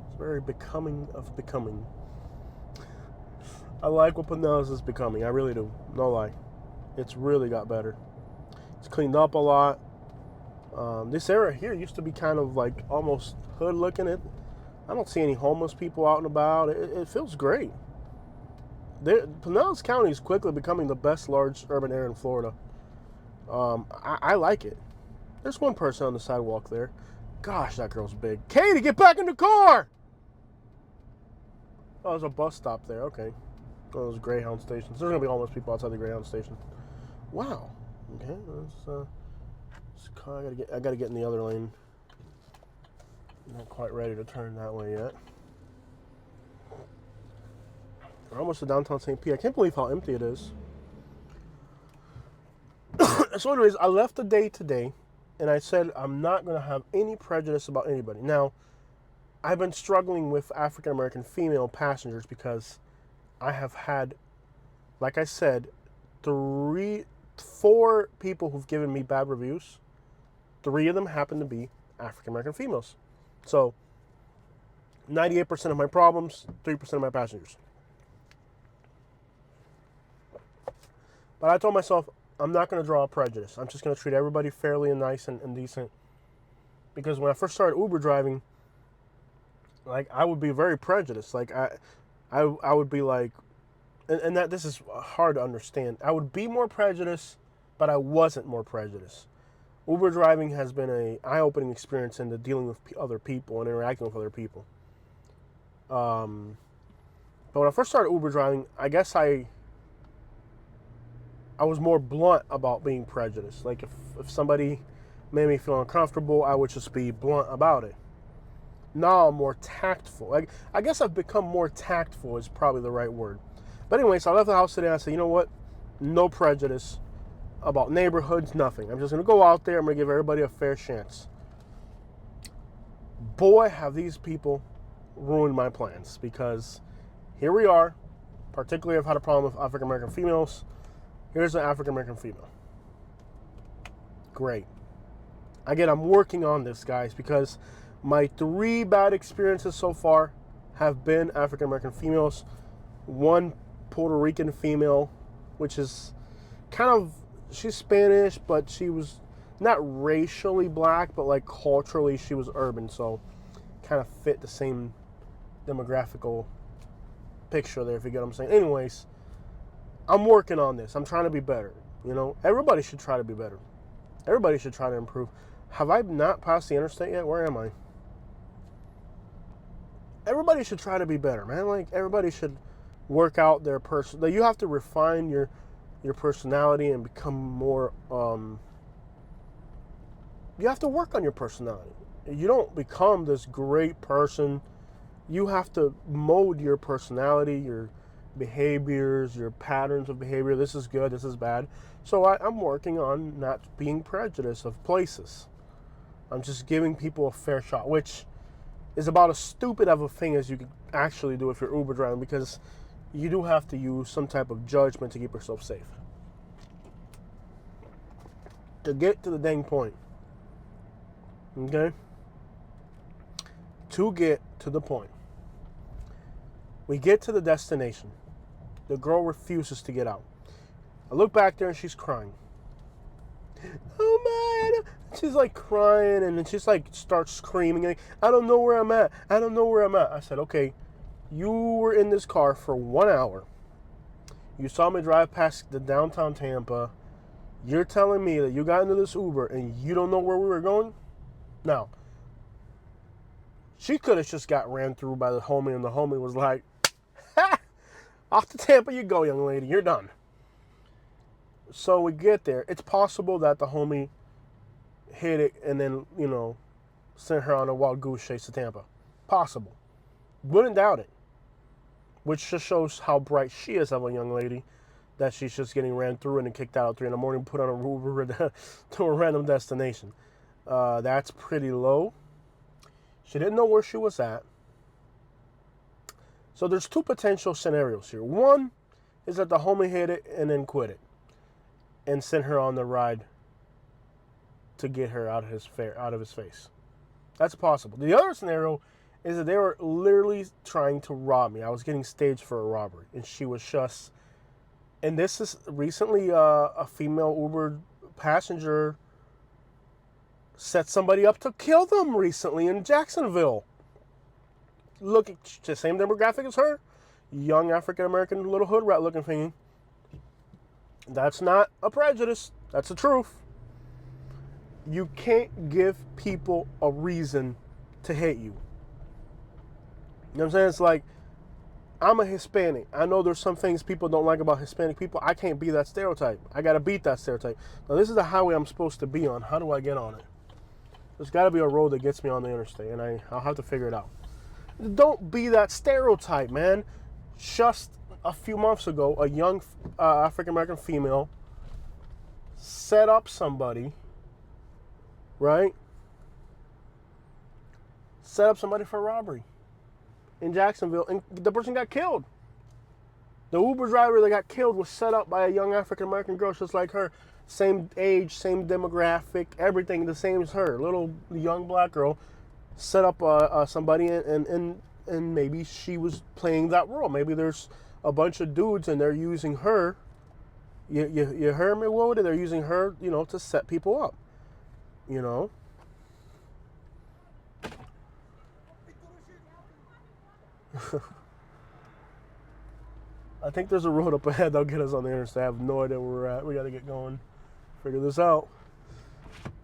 [SPEAKER 1] It's very becoming of becoming. I like what Pinellas is becoming. I really do. No lie. It's really got better. It's cleaned up a lot. This area here used to be kind of like almost hood looking. I don't see any homeless people out and about. It feels great. Pinellas County is quickly becoming the best large urban area in Florida. I like it. There's one person on the sidewalk there. Gosh, that girl's big. Katie, get back in the car! Oh, there's a bus stop there. Okay. One of those Greyhound stations. There's going to be homeless people outside the Greyhound station. Wow. Okay. I got to get in the other lane. Not quite ready to turn that way yet. We're almost to downtown St. Pete. I can't believe how empty it is. So anyways, I left the day today, and I said I'm not going to have any prejudice about anybody. Now, I've been struggling with African-American female passengers because I have had, like I said, 4 people who've given me bad reviews. 3 of them happen to be African-American females. So, 98% of my problems, 3% of my passengers. But I told myself, I'm not going to draw a prejudice. I'm just going to treat everybody fairly and nice and decent. Because when I first started Uber driving, like, I would be very prejudiced. Like, I would be like, and that this is hard to understand. I would be more prejudiced, but I wasn't more prejudiced. Uber driving has been an eye-opening experience into dealing with other people and interacting with other people. But when I first started Uber driving, I guess I was more blunt about being prejudiced. Like if somebody made me feel uncomfortable, I would just be blunt about it. Now I'm more tactful. Like, I guess I've become more tactful is probably the right word. But anyway, so I left the house today and I said, you know what? No prejudice about neighborhoods, nothing. I'm just going to go out there. I'm going to give everybody a fair chance. Boy, have these people ruined my plans, because here we are. Particularly, I've had a problem with African-American females. Here's an African-American female. Great. Again, I'm working on this, guys, because my 3 bad experiences so far have been African-American females. 1 Puerto Rican female, which is kind of, she's Spanish, but she was not racially black, but like culturally she was urban, so kind of fit the same demographical picture there, if you get what I'm saying. Anyways, I'm working on this. I'm trying to be better. You know, everybody should try to be better. Everybody should try to improve. Have I not passed the interstate yet? Where am I? Everybody should try to be better, man. Like, everybody should work out their person. You have to refine your personality and become more. You have to work on your personality. You don't become this great person. You have to mold your personality, your behaviors, your patterns of behavior. This is good, this is bad. So I'm working on not being prejudiced of places. I'm just giving people a fair shot, which is about as stupid of a thing as you can actually do if you're Uber driving, because you do have to use some type of judgment to keep yourself safe. To get to the dang point. Okay? to get to the point. We get to the destination. The girl refuses to get out. I look back there and she's crying. Oh my! She's like crying and then she's like starts screaming. Like, I don't know where I'm at. I don't know where I'm at. I said, okay, you were in this car for 1 hour. You saw me drive past the downtown Tampa. You're telling me that you got into this Uber and you don't know where we were going? Now, she could have just got ran through by the homie and the homie was like, ha! Off to Tampa you go, young lady. You're done. So we get there. It's possible that the homie hit it and then, sent her on a wild goose chase to Tampa. Possible. Wouldn't doubt it. Which just shows how bright she is of a young lady, that she's just getting ran through and then kicked out at 3 in the morning, put on a Uber to a random destination. That's pretty low. She didn't know where she was at. So there's two potential scenarios here. One is that the homie hit it and then quit it and sent her on the ride to get her out of his face. That's possible. The other scenario is that they were literally trying to rob me. I was getting staged for a robbery, and she was just... And this is recently a female Uber passenger set somebody up to kill them recently in Jacksonville. Look, the same demographic as her. Young African-American little hood rat looking thing. That's not a prejudice. That's the truth. You can't give people a reason to hate you. You know what I'm saying? It's like, I'm a Hispanic. I know there's some things people don't like about Hispanic people. I can't be that stereotype. I got to beat that stereotype. Now, this is the highway I'm supposed to be on. How do I get on it? There's got to be a road that gets me on the interstate, and I'll have to figure it out. Don't be that stereotype, man. Just a few months ago, a young African-American female set up somebody, right? Set up somebody for robbery in Jacksonville, and the person got killed. The Uber driver that got killed was set up by a young African-American girl just like her. Same age, same demographic, everything the same as her. Little young black girl set up somebody, and maybe she was playing that role. Maybe there's a bunch of dudes and they're using her. You heard me, Woody? They're using her, to set people up. I think there's a road up ahead that'll get us on the interstate. I have no idea where we're at. We got to get going. Figure this out.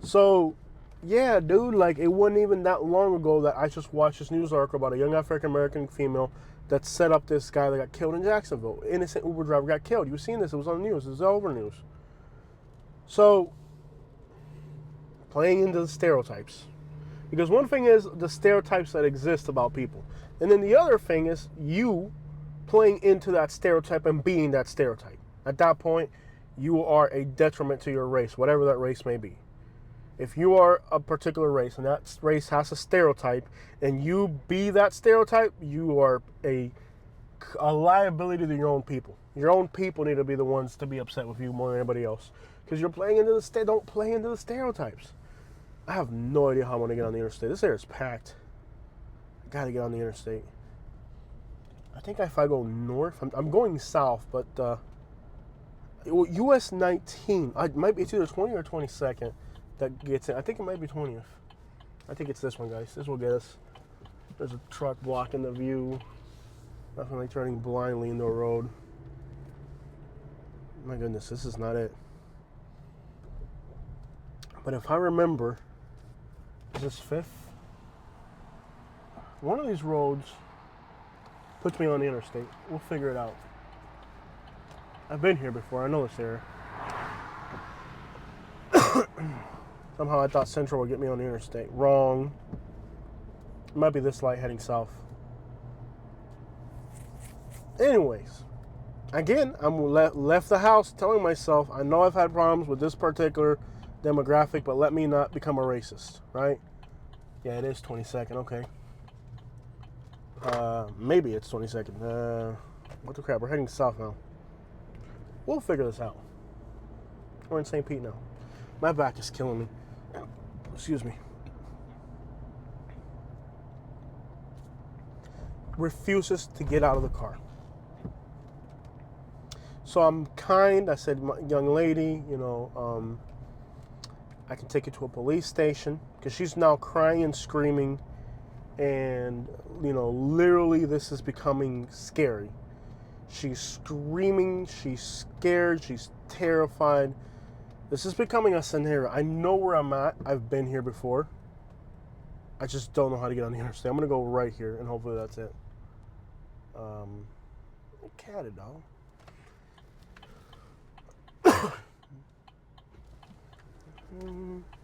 [SPEAKER 1] So, yeah, dude, like, it wasn't even that long ago that I just watched this news article about a young African-American female that set up this guy that got killed in Jacksonville. Innocent Uber driver got killed. You've seen this. It was on the news. It was all over the news. So, playing into the stereotypes. Because one thing is the stereotypes that exist about people. And then the other thing is you playing into that stereotype and being that stereotype. At that point, you are a detriment to your race, whatever that race may be. If you are a particular race and that race has a stereotype and you be that stereotype, you are a liability to your own people. Your own people need to be the ones to be upset with you more than anybody else. Because you're playing into the don't play into the stereotypes. I have no idea how I'm going to get on the interstate. This area is packed. I got to get on the interstate. I think if I go north, I'm going south, but US 19, it's either 20 or 22nd that gets in. I think it might be 20th. I think it's this one, guys. This will get us. There's a truck blocking the view. Definitely turning blindly into a road. My goodness, this is not it. But if I remember, is this 5th? One of these roads puts me on the interstate. We'll figure it out. I've been here before. I know this area. Somehow I thought Central would get me on the interstate. Wrong. It might be this light heading south. Anyways, again, I'm left the house telling myself, I know I've had problems with this particular demographic, but let me not become a racist, right? Yeah, it is 22nd. Okay. Maybe it's 22nd. What the crap? We're heading south now. We'll figure this out. We're in St. Pete now. My back is killing me. Excuse me. refuses to get out of the car. So I'm kind. I said, young lady, I can take you to a police station, because she's now crying and screaming, and literally this is becoming scary. She's screaming, she's scared, she's terrified. This is becoming a scenario. I know where I'm at. I've been here before. I just don't know how to get on the interstate. I'm gonna go right here, and hopefully that's it. Cat it, dog.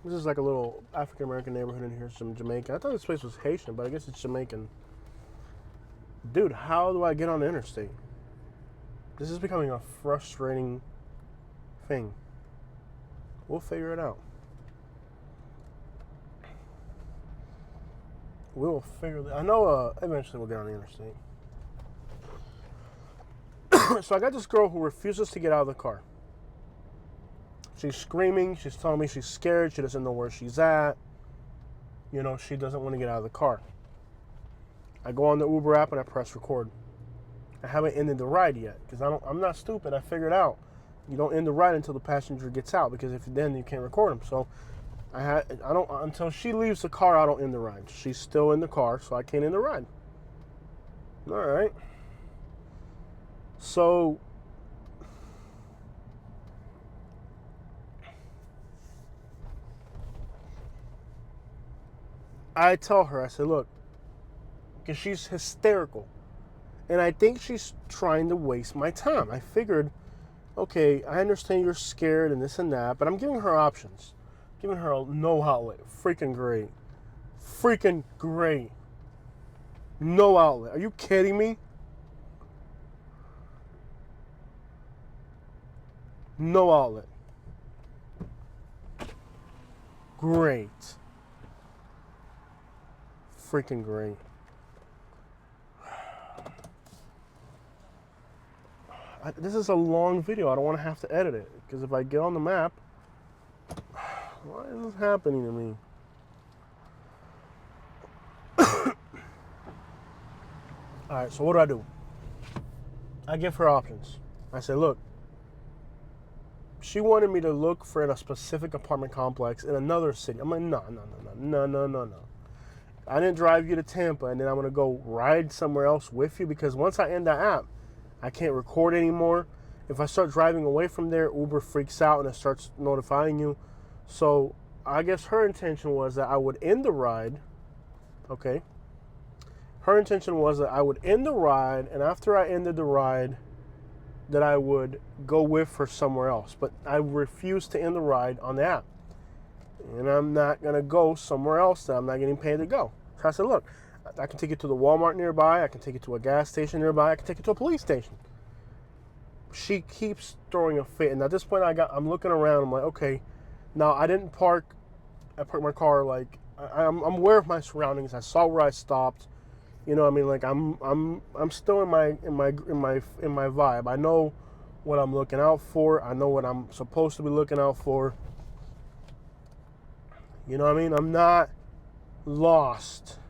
[SPEAKER 1] This is like a little African American neighborhood in here, some Jamaican. I thought this place was Haitian, but I guess it's Jamaican. Dude, how do I get on the interstate? This is becoming a frustrating thing. We'll figure it out. We'll figure it out. I know eventually we'll get on the interstate. So I got this girl who refuses to get out of the car. She's screaming. She's telling me she's scared. She doesn't know where she's at. She doesn't want to get out of the car. I go on the Uber app and I press record. I haven't ended the ride yet, because I'm not stupid. I figured out you don't end the ride until the passenger gets out, because if then you can't record them. So I don't until she leaves the car. I don't end the ride. She's still in the car, so I can't end the ride. All right. So I tell her, I said, look, because she's hysterical, and I think she's trying to waste my time. I figured, okay, I understand you're scared and this and that, but I'm giving her options. Giving her a no outlet. Freaking great. Freaking great. No outlet. Are you kidding me? No outlet. Great. Freaking great. This is a long video. I don't want to have to edit it, because if I get on the map, why is this happening to me? All right, so what do? I give her options. I say, look, she wanted me to look for a specific apartment complex in another city. I'm like, no. I didn't drive you to Tampa, and then I'm going to go ride somewhere else with you, because once I end the app, I can't record anymore. If I start driving away from there, Uber freaks out and it starts notifying you. So I guess her intention was that I would end the ride. Okay. Her intention was that I would end the ride, and after I ended the ride, that I would go with her somewhere else. But I refused to end the ride on the app. And I'm not going to go somewhere else that I'm not getting paid to go. So I said, look, I can take you to the Walmart nearby. I can take you to a gas station nearby. I can take you to a police station. She keeps throwing a fit. And at this point, I'm looking around. I'm like, okay, now I didn't park. I parked my car like, I'm aware of my surroundings. I saw where I stopped. You know what I mean? Like I'm still in my vibe. I know what I'm looking out for. I know what I'm supposed to be looking out for. You know what I mean? I'm not lost.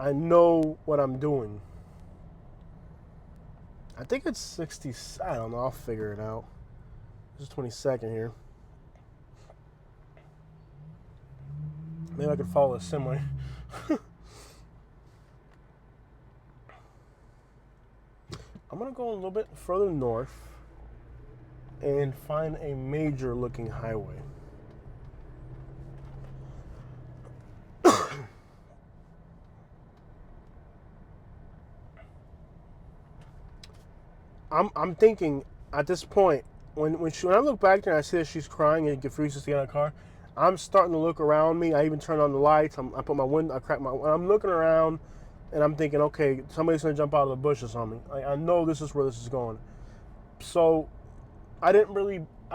[SPEAKER 1] I know what I'm doing. I think it's 60. I don't know. I'll figure it out. This is 22nd here. Maybe I could follow a similar. I'm going to go a little bit further north and find a major looking highway. I'm thinking at this point, when I look back there and I see that she's crying and refuses to get out of the car, I'm starting to look around me. I even turn on the lights. I put my window, I crack my, I'm looking around and I'm thinking, okay, somebody's gonna jump out of the bushes on me. I know this is where this is going. So I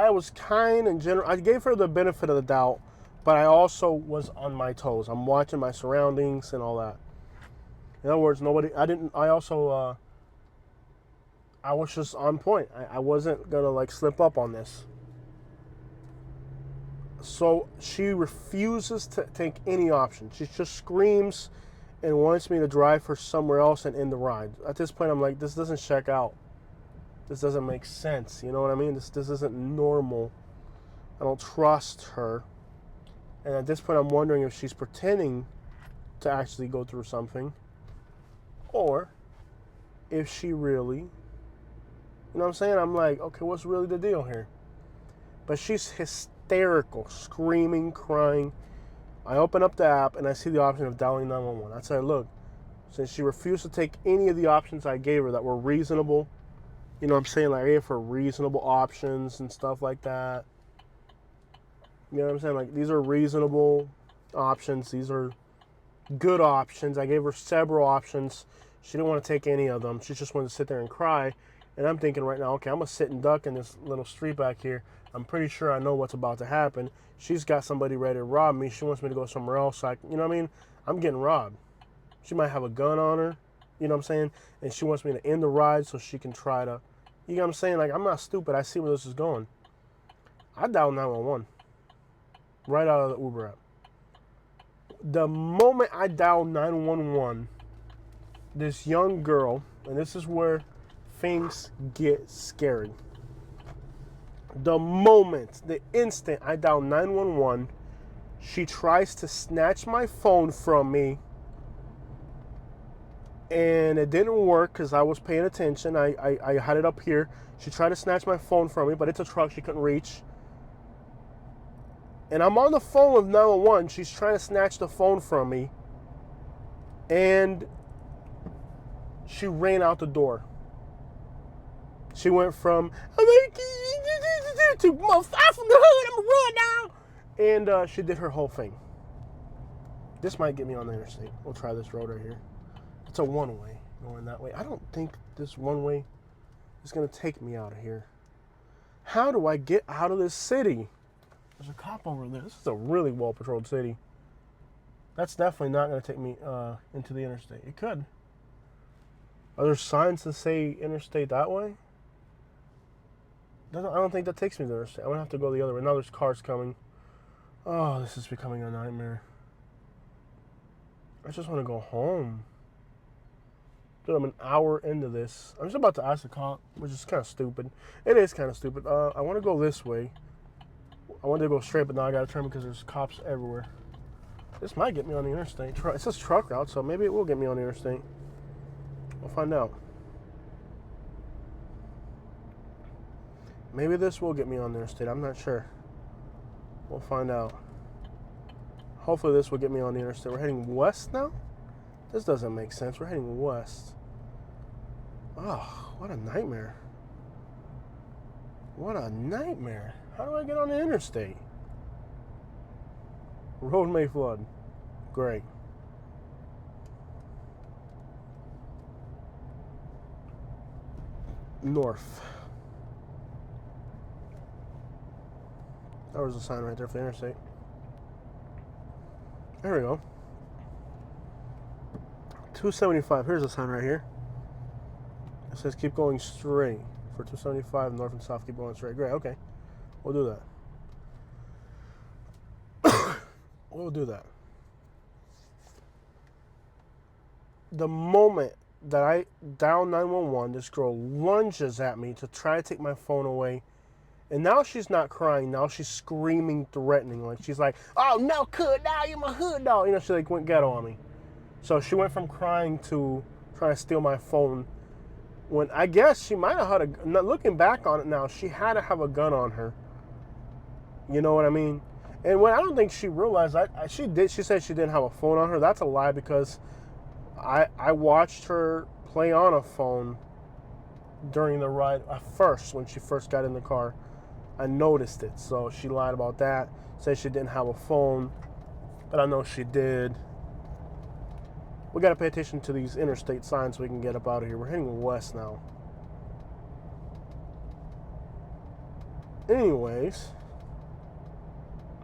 [SPEAKER 1] was kind and general. I gave her the benefit of the doubt, but I also was on my toes. I'm watching my surroundings and all that. In other words, I was just on point. I wasn't gonna like slip up on this. So she refuses to take any option. She just screams and wants me to drive her somewhere else and end the ride. At this point, I'm like, this doesn't check out. This doesn't make sense. You know what I mean? This isn't normal. I don't trust her. And at this point, I'm wondering if she's pretending to actually go through something, or if she really, you know what I'm saying? I'm like, okay, what's really the deal here? But she's hysterical, screaming, crying. I open up the app and I see the option of dialing 911. I said, look, since she refused to take any of the options I gave her that were reasonable, you know what I'm saying? Like, I gave her reasonable options and stuff like that. You know what I'm saying? Like, these are reasonable options. These are good options. I gave her several options. She didn't want to take any of them. She just wanted to sit there and cry. And I'm thinking right now, okay, I'm going to sit and duck in this little street back here. I'm pretty sure I know what's about to happen. She's got somebody ready to rob me. She wants me to go somewhere else. So you know what I mean? I'm getting robbed. She might have a gun on her. You know what I'm saying? And she wants me to end the ride so she can try to, you know what I'm saying? Like, I'm not stupid. I see where this is going. I dialed 911 right out of the Uber app. The moment I dialed 911, this young girl, and this is where things get scary. The moment, the instant I dial 911, she tries to snatch my phone from me. And it didn't work because I was paying attention. I had it up here. She tried to snatch my phone from me, but it's a truck she couldn't reach. And I'm on the phone with 911. She's trying to snatch the phone from me. And she ran out the door. She went from, to far from the hood, I'm gonna run now. And she did her whole thing. This might get me on the interstate. We'll try this road right here. It's a one-way going that way. I don't think this one-way is gonna take me out of here. How do I get out of this city? There's a cop over there. This is a really well-patrolled city. That's definitely not gonna take me into the interstate. It could. Are there signs that say interstate that way? I don't think that takes me to the interstate. I'm going to have to go the other way. Now there's cars coming. Oh, this is becoming a nightmare. I just want to go home. Dude, I'm an hour into this. I'm just about to ask the cop, which is kind of stupid. It is kind of stupid. I want to go this way. I wanted to go straight, but now I got to turn because there's cops everywhere. This might get me on the interstate. It says truck route, so maybe it will get me on the interstate. We'll find out. Maybe this will get me on the interstate. I'm not sure. We'll find out. Hopefully this will get me on the interstate. We're heading west now? This doesn't make sense. We're heading west. Oh, what a nightmare. What a nightmare. How do I get on the interstate? Road may flood. Great. North. There was a sign right there for the interstate. There we go. 275. Here's a sign right here. It says keep going straight. For 275 north and south, keep going straight. Great, okay. We'll do that. We'll do that. The moment that I dial 911, this girl lunges at me to try to take my phone away. And now she's not crying. Now she's screaming, threatening. Like, she's like, oh, no, could now, you're my hood dog. You know, she like went ghetto on me. So she went from crying to trying to steal my phone. When I guess she might have had a, looking back on it now, she had to have a gun on her. You know what I mean? And when I don't think she realized, she said she didn't have a phone on her. That's a lie because I watched her play on a phone during the ride at first, when she first got in the car. I noticed it, so she lied about that. Said she didn't have a phone, but I know she did. We got to pay attention to these interstate signs so we can get up out of here. We're heading west now. Anyways.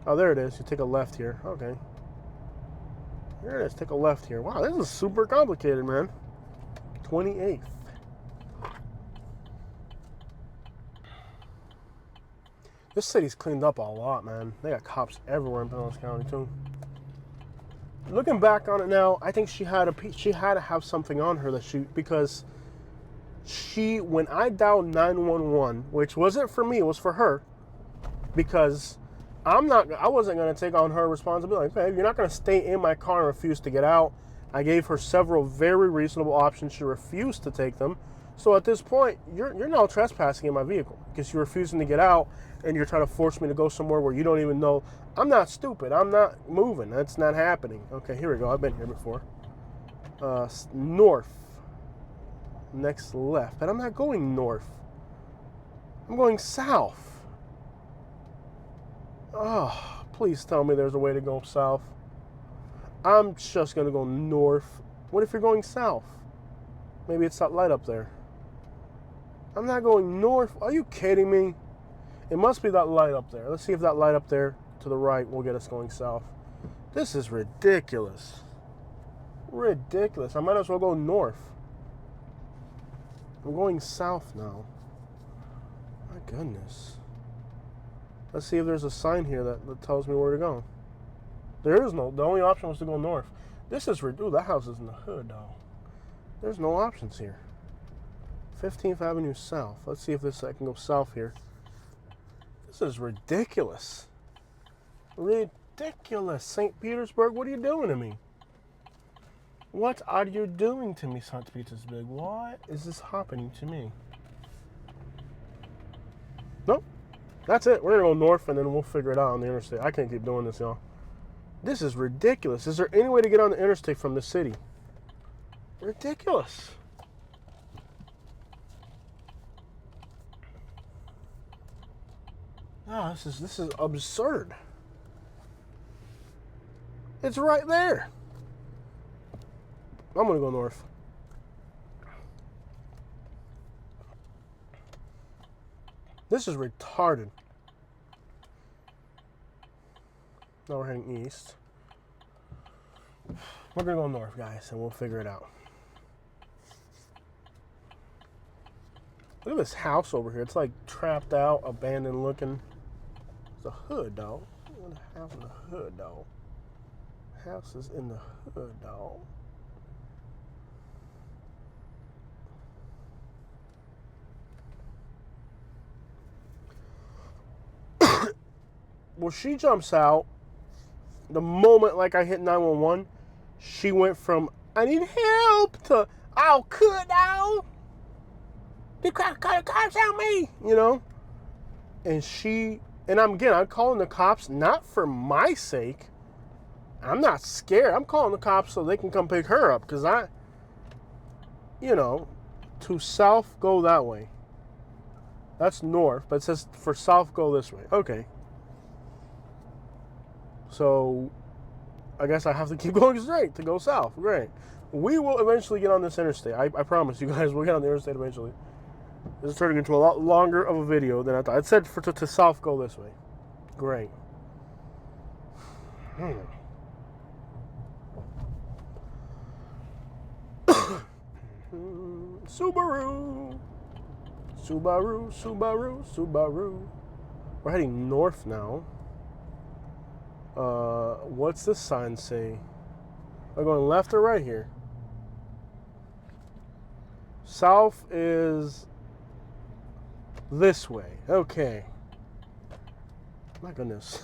[SPEAKER 1] Oh, there it is. You take a left here. Okay. There it is. Take a left here. Wow, this is super complicated, man. 28th. This city's cleaned up a lot, man. They got cops everywhere in Pinellas County, too. looking back on it now, I think she had to have something on her because when I dialed 911, which wasn't for me, it was for her, because I wasn't going to take on her responsibility. Okay, you're not going to stay in my car and refuse to get out. I gave her several very reasonable options. She refused to take them. So at this point, you're now trespassing in my vehicle because you're refusing to get out and you're trying to force me to go somewhere where you don't even know. I'm not stupid. I'm not moving. That's not happening. Okay, here we go. I've been here before. North. Next left. But I'm not going north. I'm going south. Oh, please tell me there's a way to go south. I'm just going to go north. What if you're going south? Maybe it's that light up there. I'm not going north. Are you kidding me? It must be that light up there. Let's see if that light up there to the right will get us going south. This is ridiculous. Ridiculous. I might as well go north. I'm going south now. My goodness. Let's see if there's a sign here that tells me where to go. There is no. The only option was to go north. This is ridiculous. That house is in the hood, though. There's no options here. 15th Avenue South. Let's see if I can go south here. This is ridiculous. Ridiculous. St. Petersburg, what are you doing to me? What are you doing to me, St. Petersburg? What is this happening to me? Nope. That's it. We're going to go north and then we'll figure it out on the interstate. I can't keep doing this, y'all. This is ridiculous. Is there any way to get on the interstate from the city? Ridiculous. Oh, this is absurd. It's right there. I'm gonna go north. This is retarded. Now we're heading east. We're gonna go north, guys, and we'll figure it out. Look at this house over here. It's like trapped out, abandoned looking. It's a hood, though. Look at the house in the hood, though. House is in the hood, though. Well, she jumps out. The moment like I hit 911, she went from I need help to oh could now. The cops on me, you know. And I'm calling the cops not for my sake. I'm not scared. I'm calling the cops so they can come pick her up because to south go that way. That's north, but it says for south go this way. Okay. So I guess I have to keep going straight to go south. Great. We will eventually get on this interstate. I promise you guys we'll get on the interstate eventually. This is turning into a lot longer of a video than I thought. It said to south go this way. Great. Subaru. Subaru, Subaru, Subaru. We're heading north now. What's this sign say? We're going left or right here? South is this way. Okay. My goodness.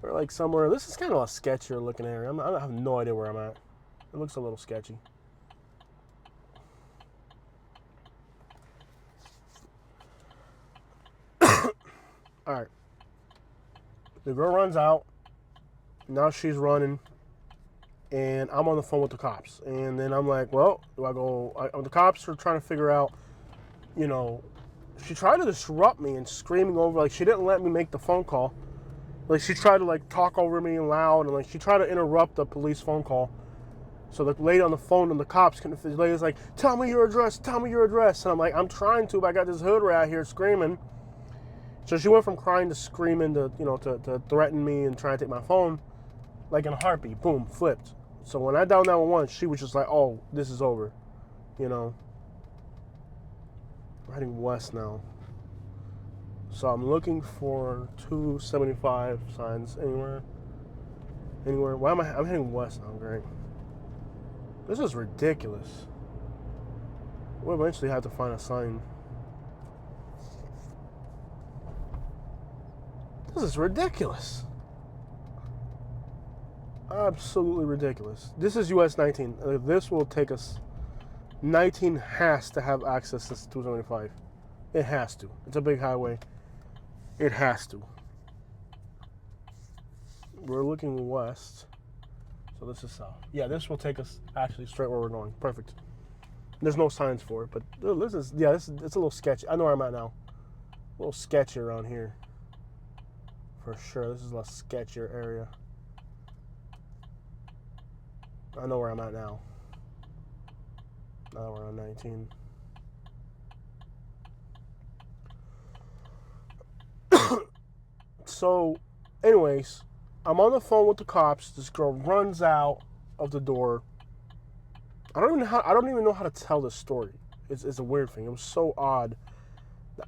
[SPEAKER 1] We're like somewhere. This is kind of a sketchier looking area. I have no idea where I'm at. It looks a little sketchy. All right. The girl runs out. Now she's running. And I'm on the phone with the cops. And then I'm like, well, do I go? The cops are trying to figure out, she tried to disrupt me and screaming over. Like, she didn't let me make the phone call. Like, she tried to, like, talk over me and loud. And, like, she tried to interrupt the police phone call. So the lady on the phone and the cops couldn't. The lady's like, tell me your address. Tell me your address. And I'm like, I'm trying to, but I got this hood rat here screaming. So she went from crying to screaming to, to threaten me and trying to take my phone. Like in a heartbeat. Boom. Flipped. So when I dialed 911, she was just like, oh, this is over. We're heading west now. So I'm looking for 275 signs anywhere. anywhere. Why am I'm heading west now, great. This is ridiculous. We'll eventually have to find a sign. This is ridiculous. Absolutely ridiculous. This is US 19. This will take us. 19 has to have access to 275. It has to. It's a big highway. It has to. We're looking west. So this is south. Yeah, this will take us actually straight where we're going. Perfect. There's no signs for it, but this is, yeah, it's a little sketchy. I know where I'm at now. A little sketchy around here. For sure. This is a sketchier area. I know where I'm at now. Now we're on 19. So, anyways, I'm on the phone with the cops. This girl runs out of the door. I don't even know how to tell this story. It's a weird thing. It was so odd.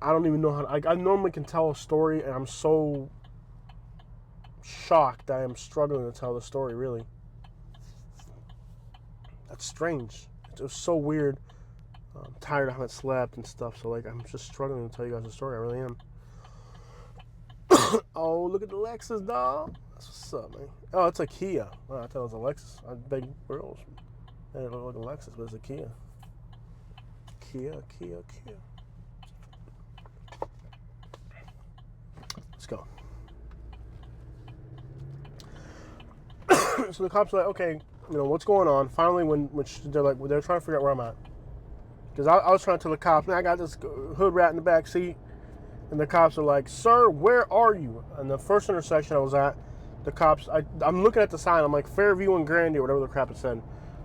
[SPEAKER 1] I don't even know how to, I normally can tell a story, and I'm so shocked that I'm struggling to tell the story, really. That's strange. It was so weird. I'm tired. I haven't slept and stuff, so like I'm just struggling to tell you guys the story. I really am. Oh, look at the Lexus, dog. That's what's up, man. Oh, it's a Kia. Oh, I thought it was a Lexus. I beg girls. It didn't look like a Lexus, but it's a Kia. Kia. Let's go. So the cops are like, okay, you know, what's going on? Finally, when they're like, they're trying to figure out where I'm at. Because I was trying to tell the cops, man, I got this hood rat in the back seat. And the cops are like, sir, where are you? And the first intersection I was at, the cops, I'm looking at the sign. I'm like, Fairview and Grandy, or whatever the crap it said.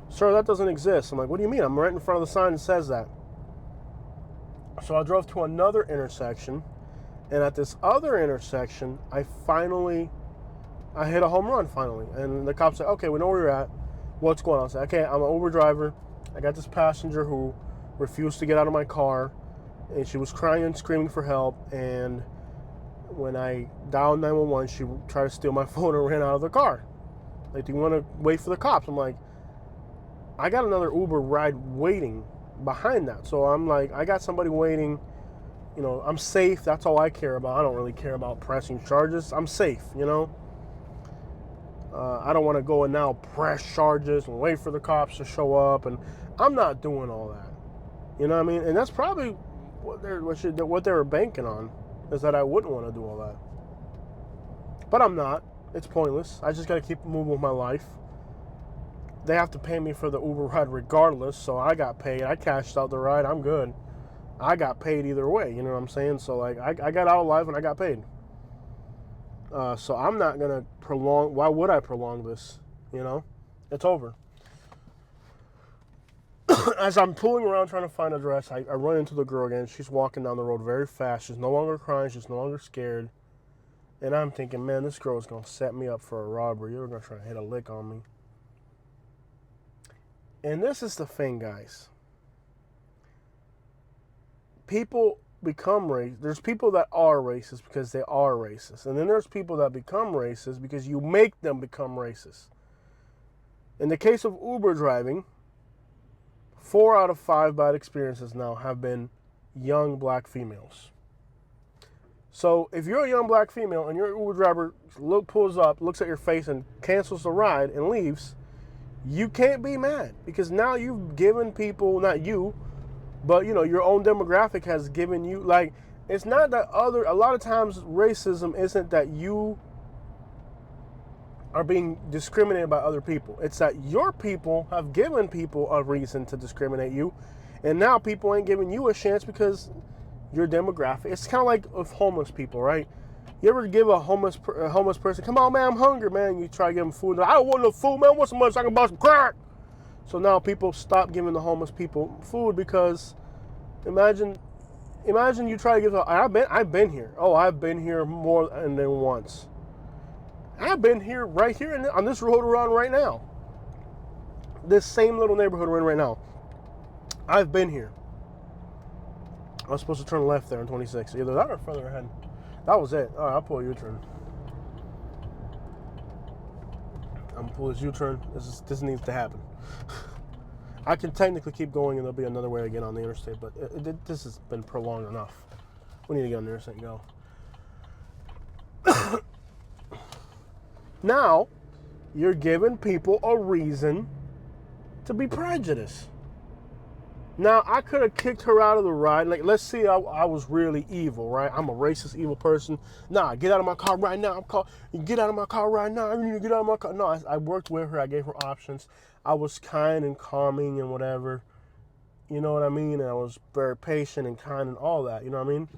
[SPEAKER 1] Sir, that doesn't exist. I'm like, what do you mean? I'm right in front of the sign that says that. So I drove to another intersection. And at this other intersection, I hit a home run finally. And the cops said, okay, we know where you're at. What's going on? I said, okay, I'm an Uber driver. I got this passenger who refused to get out of my car. And she was crying and screaming for help. And when I dialed 911, she tried to steal my phone and ran out of the car. Like, do you want to wait for the cops? I'm like, I got another Uber ride waiting behind that. So I'm like, I got somebody waiting. You know, I'm safe. That's all I care about. I don't really care about pressing charges. I'm safe, you know. I don't want to go and now press charges and wait for the cops to show up. And I'm not doing all that. You know what I mean? And that's probably what they were banking on, is that I wouldn't want to do all that. But I'm not. It's pointless. I just got to keep moving with my life. They have to pay me for the Uber ride regardless, so I got paid. I cashed out the ride. I'm good. I got paid either way, you know what I'm saying? So, like, I got out alive and I got paid. So I'm not going to prolong. Why would I prolong this? You know? It's over. As I'm pulling around trying to find an address, I run into the girl again. She's walking down the road very fast. She's no longer crying. She's no longer scared. And I'm thinking, man, this girl is going to set me up for a robbery. You're going to try to hit a lick on me. And this is the thing, guys. People become racist. There's people that are racist because they are racist. And then there's people that become racist because you make them become racist. In the case of Uber driving, 4 out of 5 bad experiences now have been young black females. So if you're a young black female and your Uber driver pulls up, looks at your face and cancels the ride and leaves, you can't be mad, because now you've given people, not you, but you know, your own demographic has given you, like, it's not that a lot of times racism isn't that you are being discriminated by other people. It's that your people have given people a reason to discriminate you, and now people ain't giving you a chance because your demographic. It's kind of like with homeless people, right? You ever give a homeless person, come on, man, I'm hungry, man. You try to give them food. I don't want no food, man. I want some money so I can buy some crack. So now people stop giving the homeless people food because imagine you try to give. I've been here. Oh, I've been here more than once. I've been here right here on this road we're on right now. This same little neighborhood we're in right now. I've been here. I was supposed to turn left there in 26. Either that or further ahead. That was it. All right, I'll pull a U-turn. I'm gonna pull this U-turn. This needs to happen. I can technically keep going and there'll be another way to get on the interstate, but this has been prolonged enough. We need to get on the interstate and go. Now, you're giving people a reason to be prejudiced. Now, I could have kicked her out of the ride. Like, let's see, I was really evil, right? I'm a racist, evil person. Nah, get out of my car right now. Get out of my car right now. You need to get out of my car. No, I worked with her. I gave her options. I was kind and calming and whatever. You know what I mean? And I was very patient and kind and all that. You know what I mean?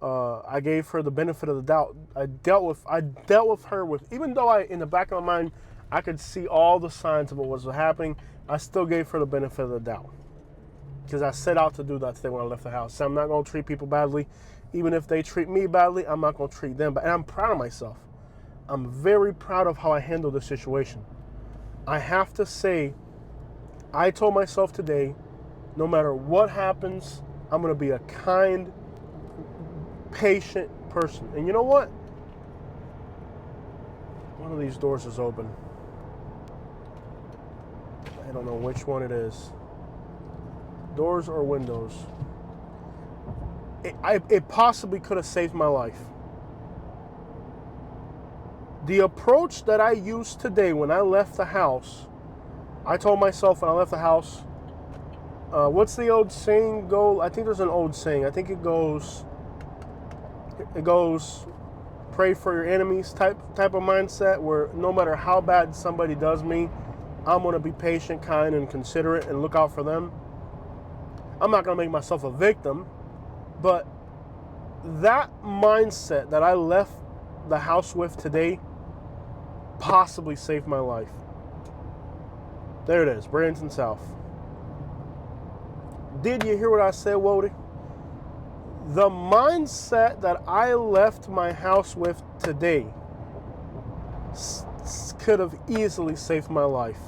[SPEAKER 1] I gave her the benefit of the doubt. I dealt with her with, even though in the back of my mind, I could see all the signs of what was happening, I still gave her the benefit of the doubt. Because I set out to do that today when I left the house. So I'm not going to treat people badly. Even if they treat me badly, I'm not going to treat them. And I'm proud of myself. I'm very proud of how I handled the situation. I have to say, I told myself today, no matter what happens, I'm going to be a kind, patient person. And you know what? One of these doors is open. I don't know which one it is. Doors or windows. It possibly could have saved my life. The approach that I used today when I left the house, I told myself when I left the house, what's the old saying go? I think there's an old saying. I think it goes, pray for your enemies type of mindset, where no matter how bad somebody does me, I'm going to be patient, kind, and considerate and look out for them. I'm not going to make myself a victim, but that mindset that I left the house with today possibly saved my life. There it is, Bradenton South. Did you hear what I said, Wody? The mindset that I left my house with today could have easily saved my life.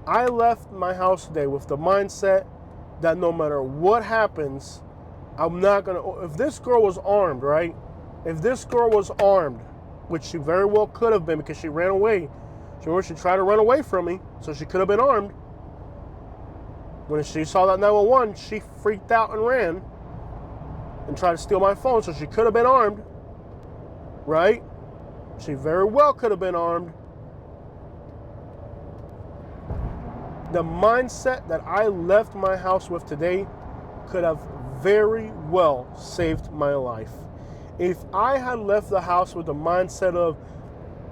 [SPEAKER 1] I left my house today with the mindset that no matter what happens, I'm not going to... If this girl was armed, right? If this girl was armed, which she very well could have been because she ran away. She tried to run away from me, so she could have been armed. When she saw that 911, she freaked out and ran and tried to steal my phone, so she could have been armed, right? She very well could have been armed. The mindset that I left my house with today could have very well saved my life. If I had left the house with the mindset of,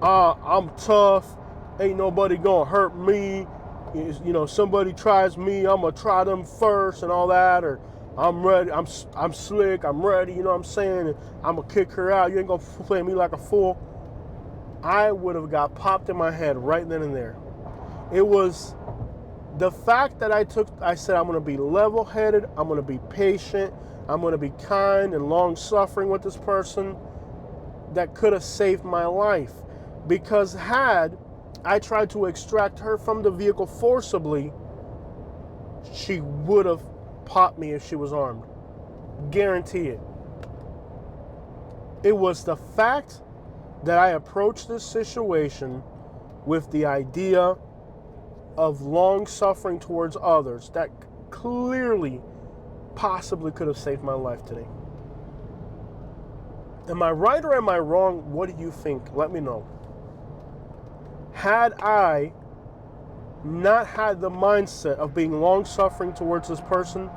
[SPEAKER 1] I'm tough, ain't nobody gonna hurt me, you know, somebody tries me, I'm gonna try them first and all that, or I'm ready, I'm slick, I'm ready, you know what I'm saying, and I'm gonna kick her out, you ain't gonna play me like a fool, I would have got popped in my head right then and there. It was the fact that I said I'm going to be level-headed, I'm going to be patient, I'm going to be kind and long-suffering with this person, that could have saved my life. Because had I tried to extract her from the vehicle forcibly, she would have popped me if she was armed. Guarantee it. It was the fact that I approached this situation with the idea of long suffering towards others that clearly possibly could have saved my life today. Am I right or am I wrong? What do you think? Let me know. Had I not had the mindset of being long suffering towards this person,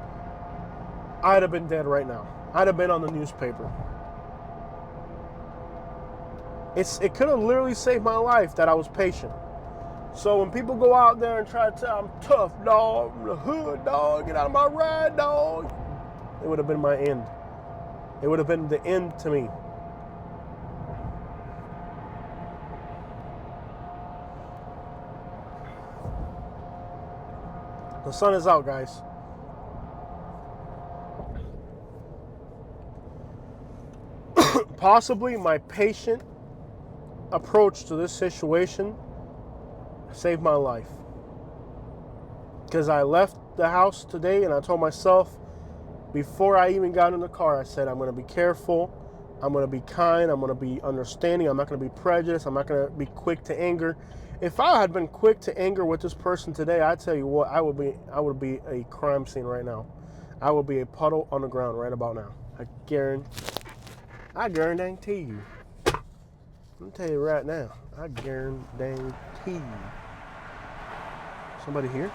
[SPEAKER 1] I'd have been dead right now. I'd have been on the newspaper. It could have literally saved my life that I was patient. So when people go out there and try to tell I'm tough, dog, I'm the hood, dog, get out of my ride, dog, it would have been my end. It would have been the end to me. The sun is out, guys. Possibly my patient approach to this situation saved my life. Because I left the house today and I told myself, before I even got in the car, I said, I'm going to be careful. I'm going to be kind. I'm going to be understanding. I'm not going to be prejudiced. I'm not going to be quick to anger. If I had been quick to anger with this person today, I tell you what, I would be a crime scene right now. I would be a puddle on the ground right about now. I guarantee you. Let me tell you right now. I guarantee you. Somebody here?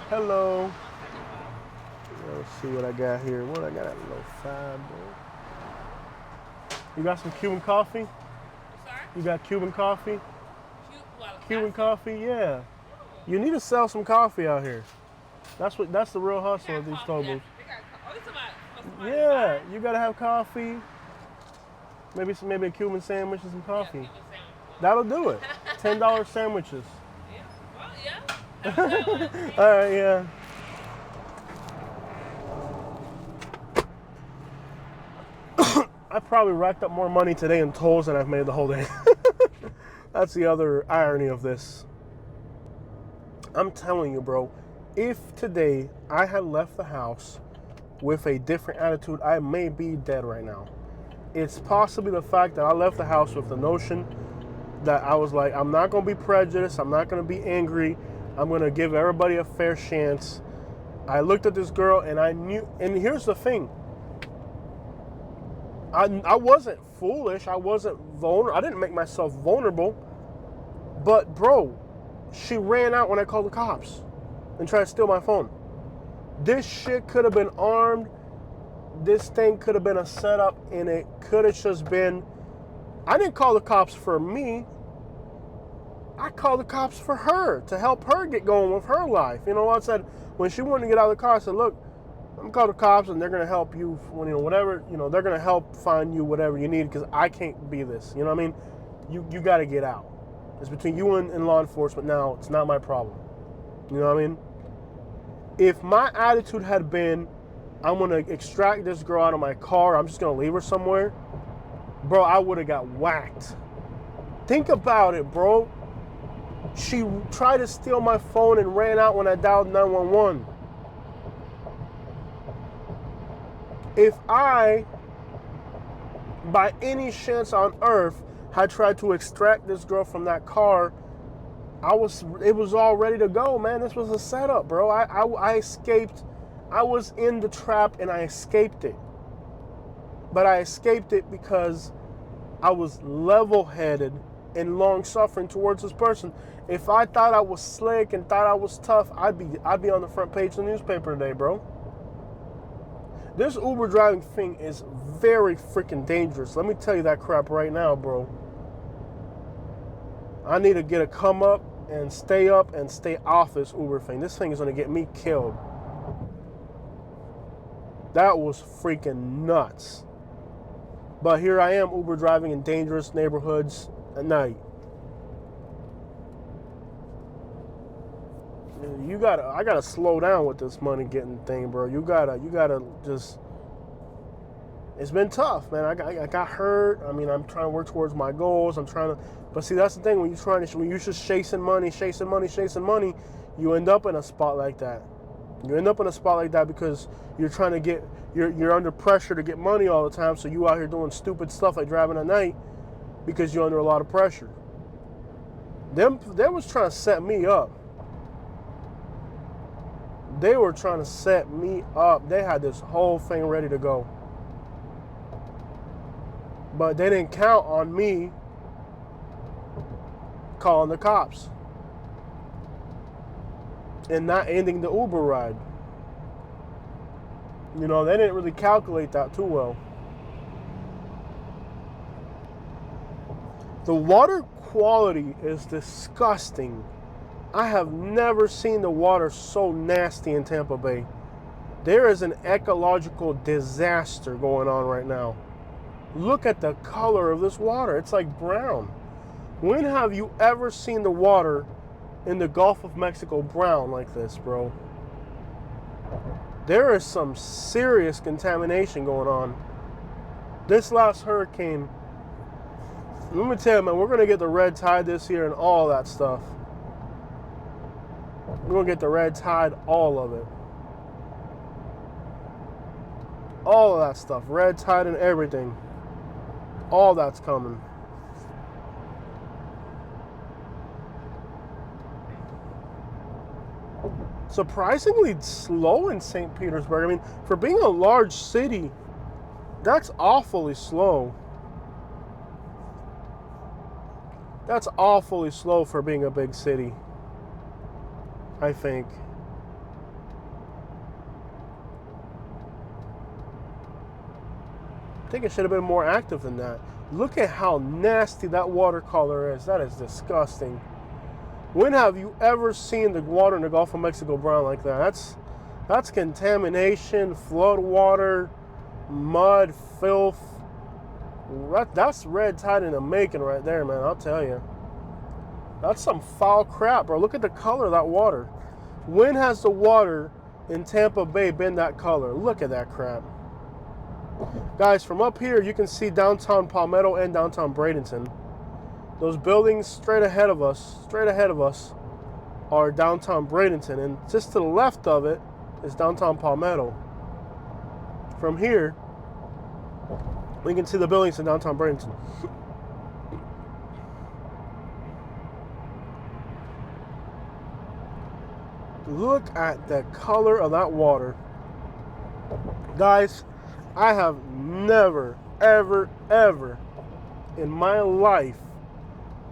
[SPEAKER 1] Hello. Let's see what I got here. What I got? A little 5, bro. You got some Cuban coffee?
[SPEAKER 2] Sorry?
[SPEAKER 1] You got Cuban coffee? Cuban
[SPEAKER 2] coffee?
[SPEAKER 1] coffee, yeah. You need to sell some coffee out here. That's the real hustle of these Tobos. Yeah, you gotta have coffee. Maybe a Cuban sandwich and some coffee. That'll do it. $10 sandwiches.
[SPEAKER 2] Yeah. Well, yeah.
[SPEAKER 1] All right, yeah. I probably racked up more money today in tolls than I've made the whole day. That's the other irony of this. I'm telling you, bro, if today I had left the house with a different attitude, I may be dead right now. It's possibly the fact that I left the house with the notion that I was like, I'm not going to be prejudiced. I'm not going to be angry. I'm going to give everybody a fair chance. I looked at this girl and I knew, and here's the thing. I wasn't foolish. I wasn't vulnerable. I didn't make myself vulnerable. But, bro, she ran out when I called the cops and tried to steal my phone. This shit could have been armed. This thing could have been a setup, and it could have just been... I didn't call the cops for me. I called the cops for her, to help her get going with her life. You know what I said? When she wanted to get out of the car, I said, look, I'm going to call the cops, and they're going to help you, whatever, they're going to help find you whatever you need, because I can't be this. You know what I mean? You got to get out. It's between you and law enforcement now. It's not my problem. You know what I mean? If my attitude had been, I'm going to extract this girl out of my car, I'm just going to leave her somewhere, bro, I would have got whacked. Think about it, bro. She tried to steal my phone and ran out when I dialed 911. If I, by any chance on earth, had tried to extract this girl from that car, it was all ready to go, man. This was a setup, bro. I escaped. I was in the trap and I escaped it. But I escaped it because I was level-headed and long-suffering towards this person. If I thought I was slick and thought I was tough, I'd be on the front page of the newspaper today, bro. This Uber driving thing is very freaking dangerous. Let me tell you that crap right now, bro. I need to get a come up and stay off this Uber thing. This thing is going to get me killed. That was freaking nuts. But here I am Uber driving in dangerous neighborhoods at night. I gotta slow down with this money getting thing, bro. You gotta just. It's been tough, man. I got hurt. I mean, I'm trying to work towards my goals. But see, that's the thing. When you're just chasing money, you end up in a spot like that. You end up in a spot like that because you're trying to you're under pressure to get money all the time. So you out here doing stupid stuff like driving at night because you're under a lot of pressure. They was trying to set me up. They were trying to set me up. They had this whole thing ready to go. But they didn't count on me calling the cops and not ending the Uber ride. They didn't really calculate that too well. The water quality is disgusting. I have never seen the water so nasty in Tampa Bay. There is an ecological disaster going on right now. Look at the color of this water. It's like brown. When have you ever seen the water in the Gulf of Mexico brown like this, bro? There is some serious contamination going on. This last hurricane, let me tell you, man, we're going to get the red tide this year and all that stuff. We're going to get the red tide, all of it. All of that stuff, red tide and everything. All that's coming. Surprisingly slow in St. Petersburg. I mean, for being a large city, that's awfully slow. That's awfully slow for being a big city, I think. I think it should have been more active than that. Look at how nasty that watercolor is. That is disgusting. When have you ever seen the water in the Gulf of Mexico brown like that? That's contamination, flood water, mud, filth. That's red tide in the making right there, man. I'll tell you. That's some foul crap, bro. Look at the color of that water. When has the water in Tampa Bay been that color? Look at that crap. Guys, from up here, you can see downtown Palmetto and downtown Bradenton. Those buildings straight ahead of us, are downtown Bradenton. And just to the left of it is downtown Palmetto. From here, we can see the buildings in downtown Bradenton. Look at the color of that water. Guys, I have never, ever, ever in my life,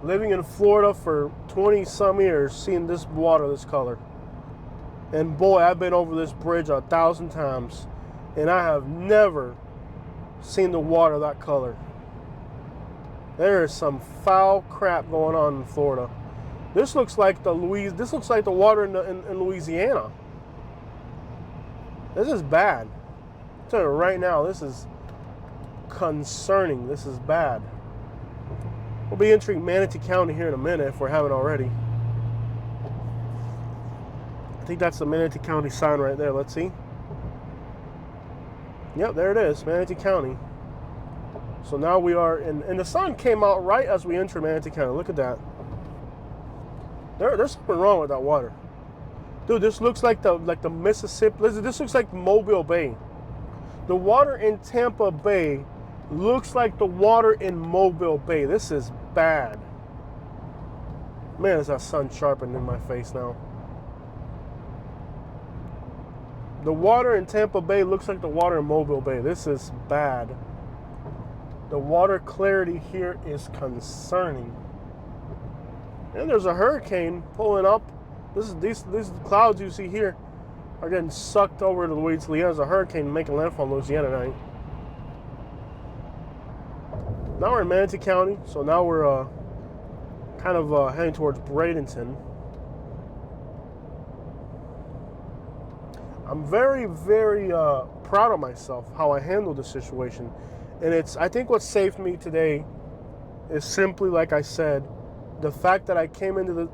[SPEAKER 1] living in Florida for 20-some years, seen this water this color. And boy, I've been over this bridge 1,000 times, and I have never seen the water that color. There is some foul crap going on in Florida. This looks like the water in Louisiana. This is bad. I'm telling you right now, this is concerning. This is bad. We'll be entering Manatee County here in a minute if we haven't already. I think that's the Manatee County sign right there. Let's see. Yep, there it is, Manatee County. So now we are in, and the sun came out right as we entered Manatee County. Look at that. There's something wrong with that water. Dude, this looks like the Mississippi. This looks like Mobile Bay. The water in Tampa Bay looks like the water in Mobile Bay. This is bad. Man, is that sun sharpened in my face now. The water in Tampa Bay looks like the water in Mobile Bay. This is bad. The water clarity here is concerning. And there's a hurricane pulling up. These clouds you see here are getting sucked over to Louisiana. There's a hurricane making landfall in Louisiana tonight. Now we're in Manatee County, so now we're kind of heading towards Bradenton. I'm very, very proud of myself, how I handled the situation. And I think what saved me today is simply, like I said, the fact that I came into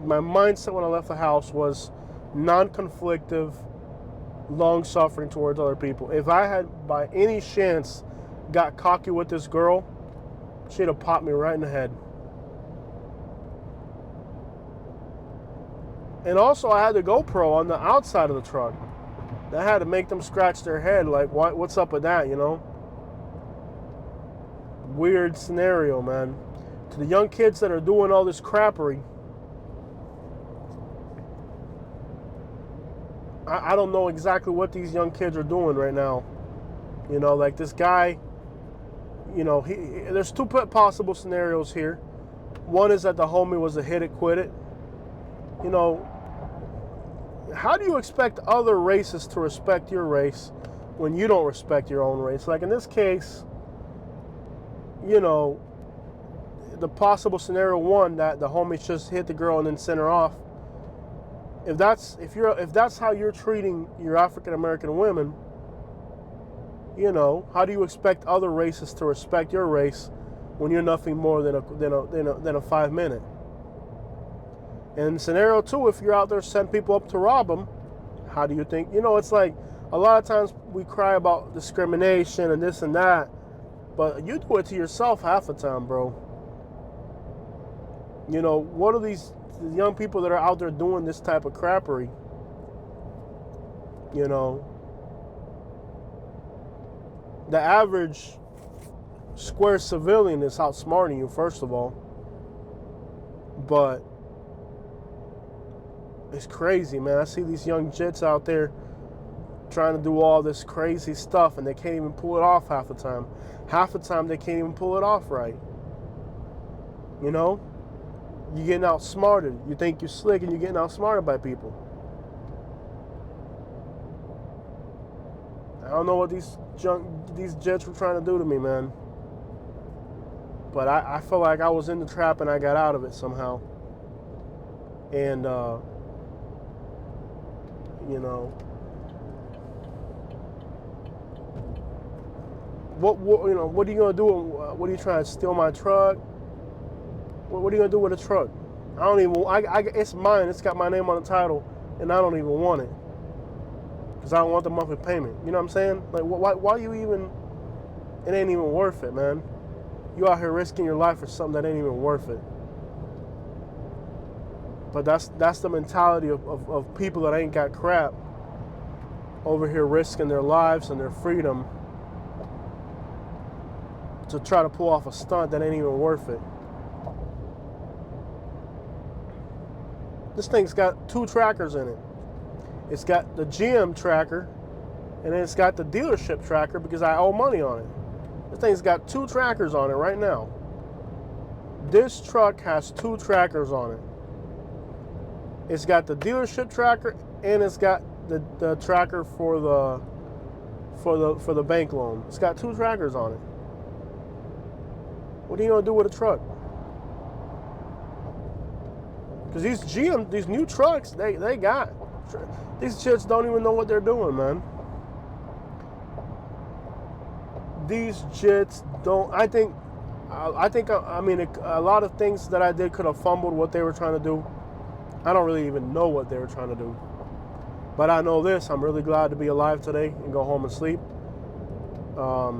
[SPEAKER 1] my mindset when I left the house was non-conflictive, long-suffering towards other people. If I had, by any chance, got cocky with this girl, she'd have popped me right in the head. And also, I had the GoPro on the outside of the truck. That had to make them scratch their head, like, what's up with that, you know? Weird scenario, man. To the young kids that are doing all this crappery, I don't know exactly what these young kids are doing right now. You know, like this guy, you know, there's two possible scenarios here. One is that the homie was a hit it, quit it. You know, how do you expect other races to respect your race when you don't respect your own race? Like in this case, you know, the possible scenario one, that the homie just hit the girl and then sent her off. If that's how you're treating your African American women, you know, how do you expect other races to respect your race when you're nothing more than a 5 minute? And scenario two, if you're out there setting people up to rob them, how do you think? You know, it's like a lot of times we cry about discrimination and this and that, but you do it to yourself half the time, bro. You know, what are these young people that are out there doing this type of crappery? You know, the average square civilian is outsmarting you, first of all. But it's crazy, man. I see these young jits out there trying to do all this crazy stuff, and they can't even pull it off half the time. Half the time, they can't even pull it off right. You know? You're getting outsmarted. You think you're slick, and you're getting outsmarted by people. I don't know what these jets were trying to do to me, man. But I feel like I was in the trap, and I got out of it somehow. And, you know, what are you gonna do? What are you trying to steal my truck? What are you gonna do with a truck? I don't even. It's mine. It's got my name on the title, and I don't even want it because I don't want the monthly payment. You know what I'm saying? Like, why you even? It ain't even worth it, man. You out here risking your life for something that ain't even worth it. But that's the mentality of people that ain't got crap over here risking their lives and their freedom to try to pull off a stunt that ain't even worth it. This thing's got 2 trackers in it. It's got the GM tracker, and then it's got the dealership tracker because I owe money on it. This thing's got 2 trackers on it right now. This truck has 2 trackers on it. It's got the dealership tracker, and it's got the tracker for the bank loan. It's got 2 trackers on it. What are you gonna do with a truck? Because these new trucks, they got. These chits don't even know what they're doing, man. These jits don't. I mean, a lot of things that I did could have fumbled what they were trying to do. I don't really even know what they were trying to do. But I know this. I'm really glad to be alive today and go home and sleep. I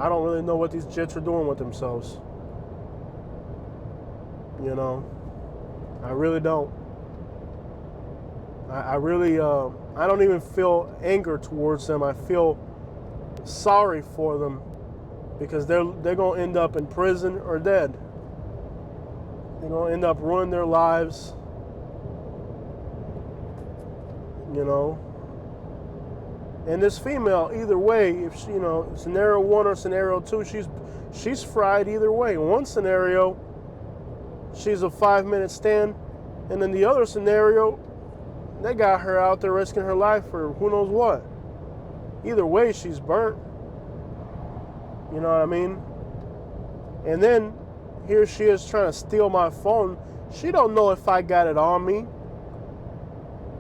[SPEAKER 1] don't really know what these jits are doing with themselves. You know, I really don't. I really, I don't even feel anger towards them. I feel sorry for them because they're gonna end up in prison or dead. They're gonna end up ruining their lives. You know. And this female, either way, if she, scenario 1 or scenario 2, she's fried either way. In one scenario, she's a 5-minute stand, and in the other scenario, they got her out there risking her life for who knows what. Either way, she's burnt. You know what I mean? And then here she is trying to steal my phone. She don't know if I got it on me.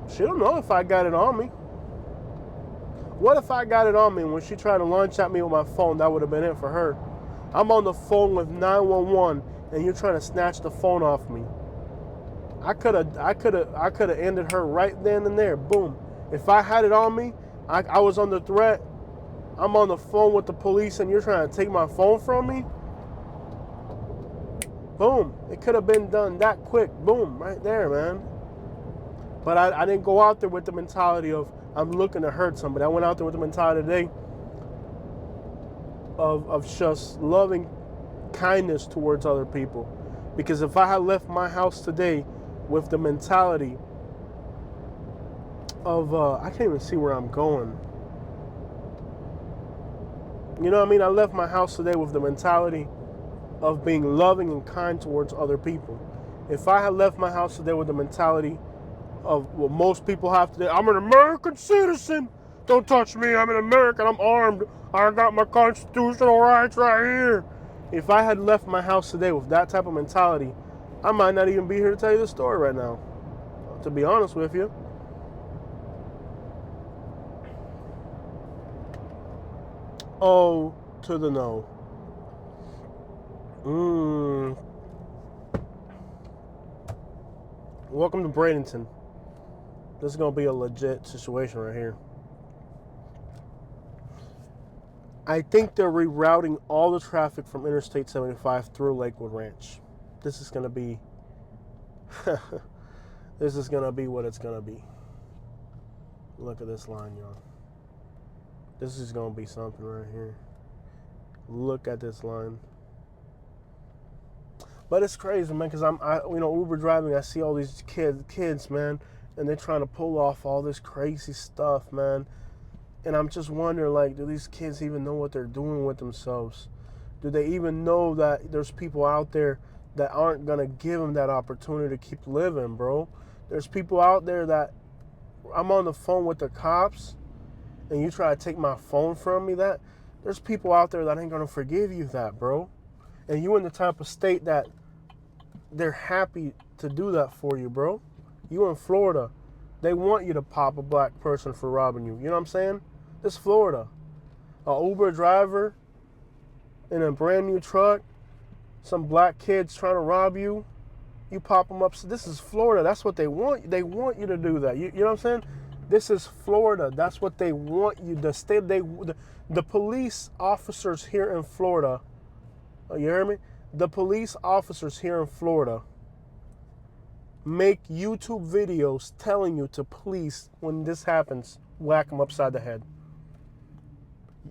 [SPEAKER 1] She don't know if I got it on me. What if I got it on me when she tried to launch at me with my phone? That would have been it for her. I'm on the phone with 911 and you're trying to snatch the phone off me. I could have ended her right then and there. Boom. If I had it on me, I was under threat. I'm on the phone with the police and you're trying to take my phone from me. Boom. It could have been done that quick. Boom. Right there, man. But I didn't go out there with the mentality of I'm looking to hurt somebody. I went out there with the mentality today of just loving kindness towards other people. Because if I had left my house today with the mentality of, I can't even see where I'm going. You know what I mean? I left my house today with the mentality of being loving and kind towards other people. If I had left my house today with the mentality of what most people have today, I'm an American citizen. Don't touch me. I'm an American. I'm armed. I got my constitutional rights right here. If I had left my house today with that type of mentality, I might not even be here to tell you the story right now, to be honest with you. Oh, to the no. Welcome to Bradenton. This is going to be a legit situation right here. I think they're rerouting all the traffic from Interstate 75 through Lakewood Ranch. This is going to be what it's going to be. Look at this line, y'all. This is gonna be something right here. Look at this line. But it's crazy, man, because Uber driving. I see all these kids, man, and they're trying to pull off all this crazy stuff, man. And I'm just wondering, like, do these kids even know what they're doing with themselves? Do they even know that there's people out there that aren't gonna give them that opportunity to keep living, bro? There's people out there that I'm on the phone with the cops, and you try to take my phone from me. That there's people out there that ain't gonna forgive you that, bro. And you in the type of state that they're happy to do that for you, bro. You in Florida, they want you to pop a black person for robbing you. You know what I'm saying? This is Florida. A Uber driver in a brand new truck, some black kids trying to rob you, you pop them up. So this is Florida. That's what they want. They want you to do that. You know what I'm saying? This is Florida. That's what they want you to stay. The police officers here in Florida, you hear me? The police officers here in Florida make YouTube videos telling you to please, when this happens, whack them upside the head.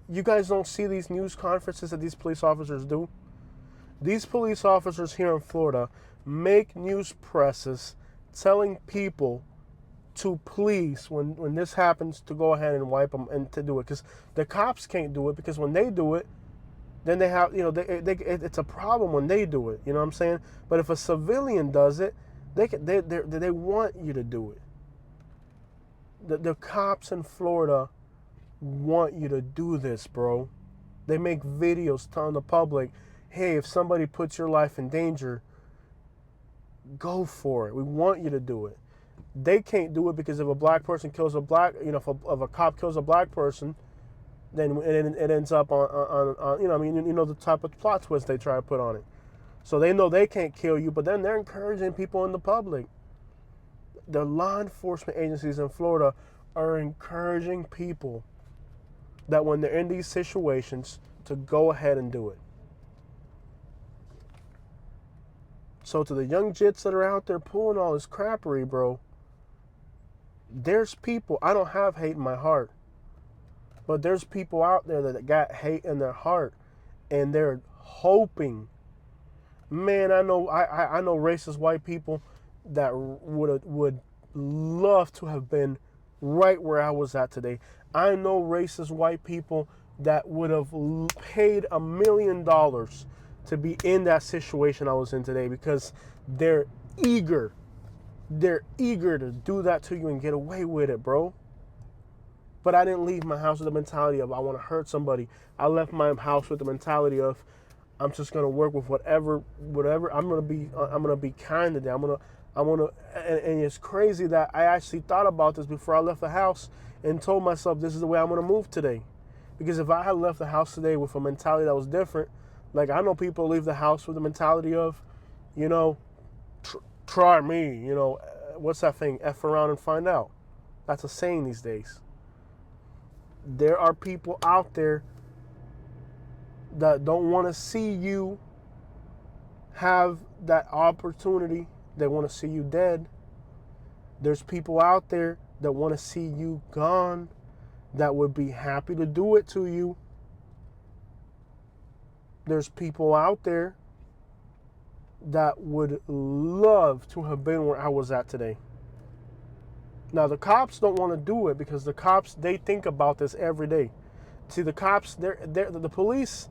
[SPEAKER 1] You guys don't see these news conferences that these police officers do? These police officers here in Florida make news presses telling people to please, when this happens, to go ahead and wipe them and to do it. Because the cops can't do it, because when they do it, then they have, it's a problem when they do it. You know what I'm saying? But if a civilian does it, they want you to do it. The cops in Florida want you to do this, bro. They make videos telling the public, hey, if somebody puts your life in danger, go for it. We want you to do it. They can't do it because if a black person kills a black, if a cop kills a black person, then it ends up on the type of plot twist they try to put on it. So they know they can't kill you, but then they're encouraging people in the public. The law enforcement agencies in Florida are encouraging people that when they're in these situations to go ahead and do it. So to the young jits that are out there pulling all this crappery, bro, there's people, I don't have hate in my heart, but there's people out there that got hate in their heart, and they're hoping. Man, I know racist white people that would love to have been right where I was at today. I know racist white people that would have paid $1 million to be in that situation I was in today, because they're eager. They're eager to do that to you and get away with it, bro. But I didn't leave my house with the mentality of I want to hurt somebody. I left my house with the mentality of I'm just gonna work with whatever. I'm gonna be kind today. And it's crazy that I actually thought about this before I left the house and told myself this is the way I'm gonna move today. Because if I had left the house today with a mentality that was different, like I know people leave the house with the mentality of, try me, what's that thing? F around and find out. That's a saying these days. There are people out there that don't want to see you have that opportunity. They want to see you dead. There's people out there that want to see you gone, that would be happy to do it to you. There's people out there that would love to have been where I was at today. Now, the cops don't want to do it because the cops, they think about this every day. See, the cops, the police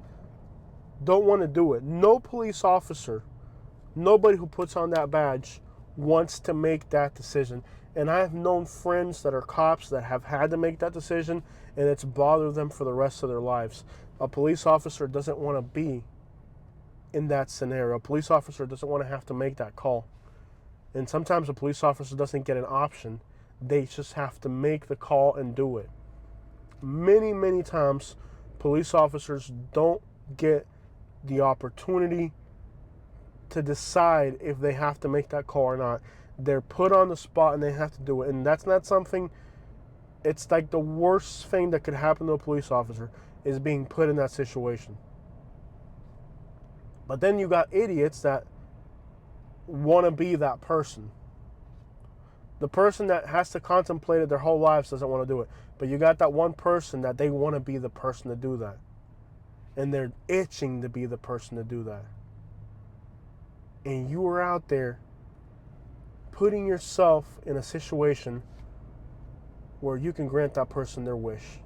[SPEAKER 1] don't want to do it. No police officer, nobody who puts on that badge wants to make that decision. And I have known friends that are cops that have had to make that decision, and it's bothered them for the rest of their lives. A police officer doesn't want to be in that scenario. A police officer doesn't want to have to make that call. And sometimes a police officer doesn't get an option. They just have to make the call and do it. Many, many times, police officers don't get the opportunity to decide if they have to make that call or not. They're put on the spot and they have to do it. And that's not something, it's like the worst thing that could happen to a police officer is being put in that situation. But then you got idiots that want to be that person. The person that has to contemplate it their whole lives doesn't want to do it. But you got that one person that they want to be the person to do that. And they're itching to be the person to do that. And you are out there putting yourself in a situation where you can grant that person their wish.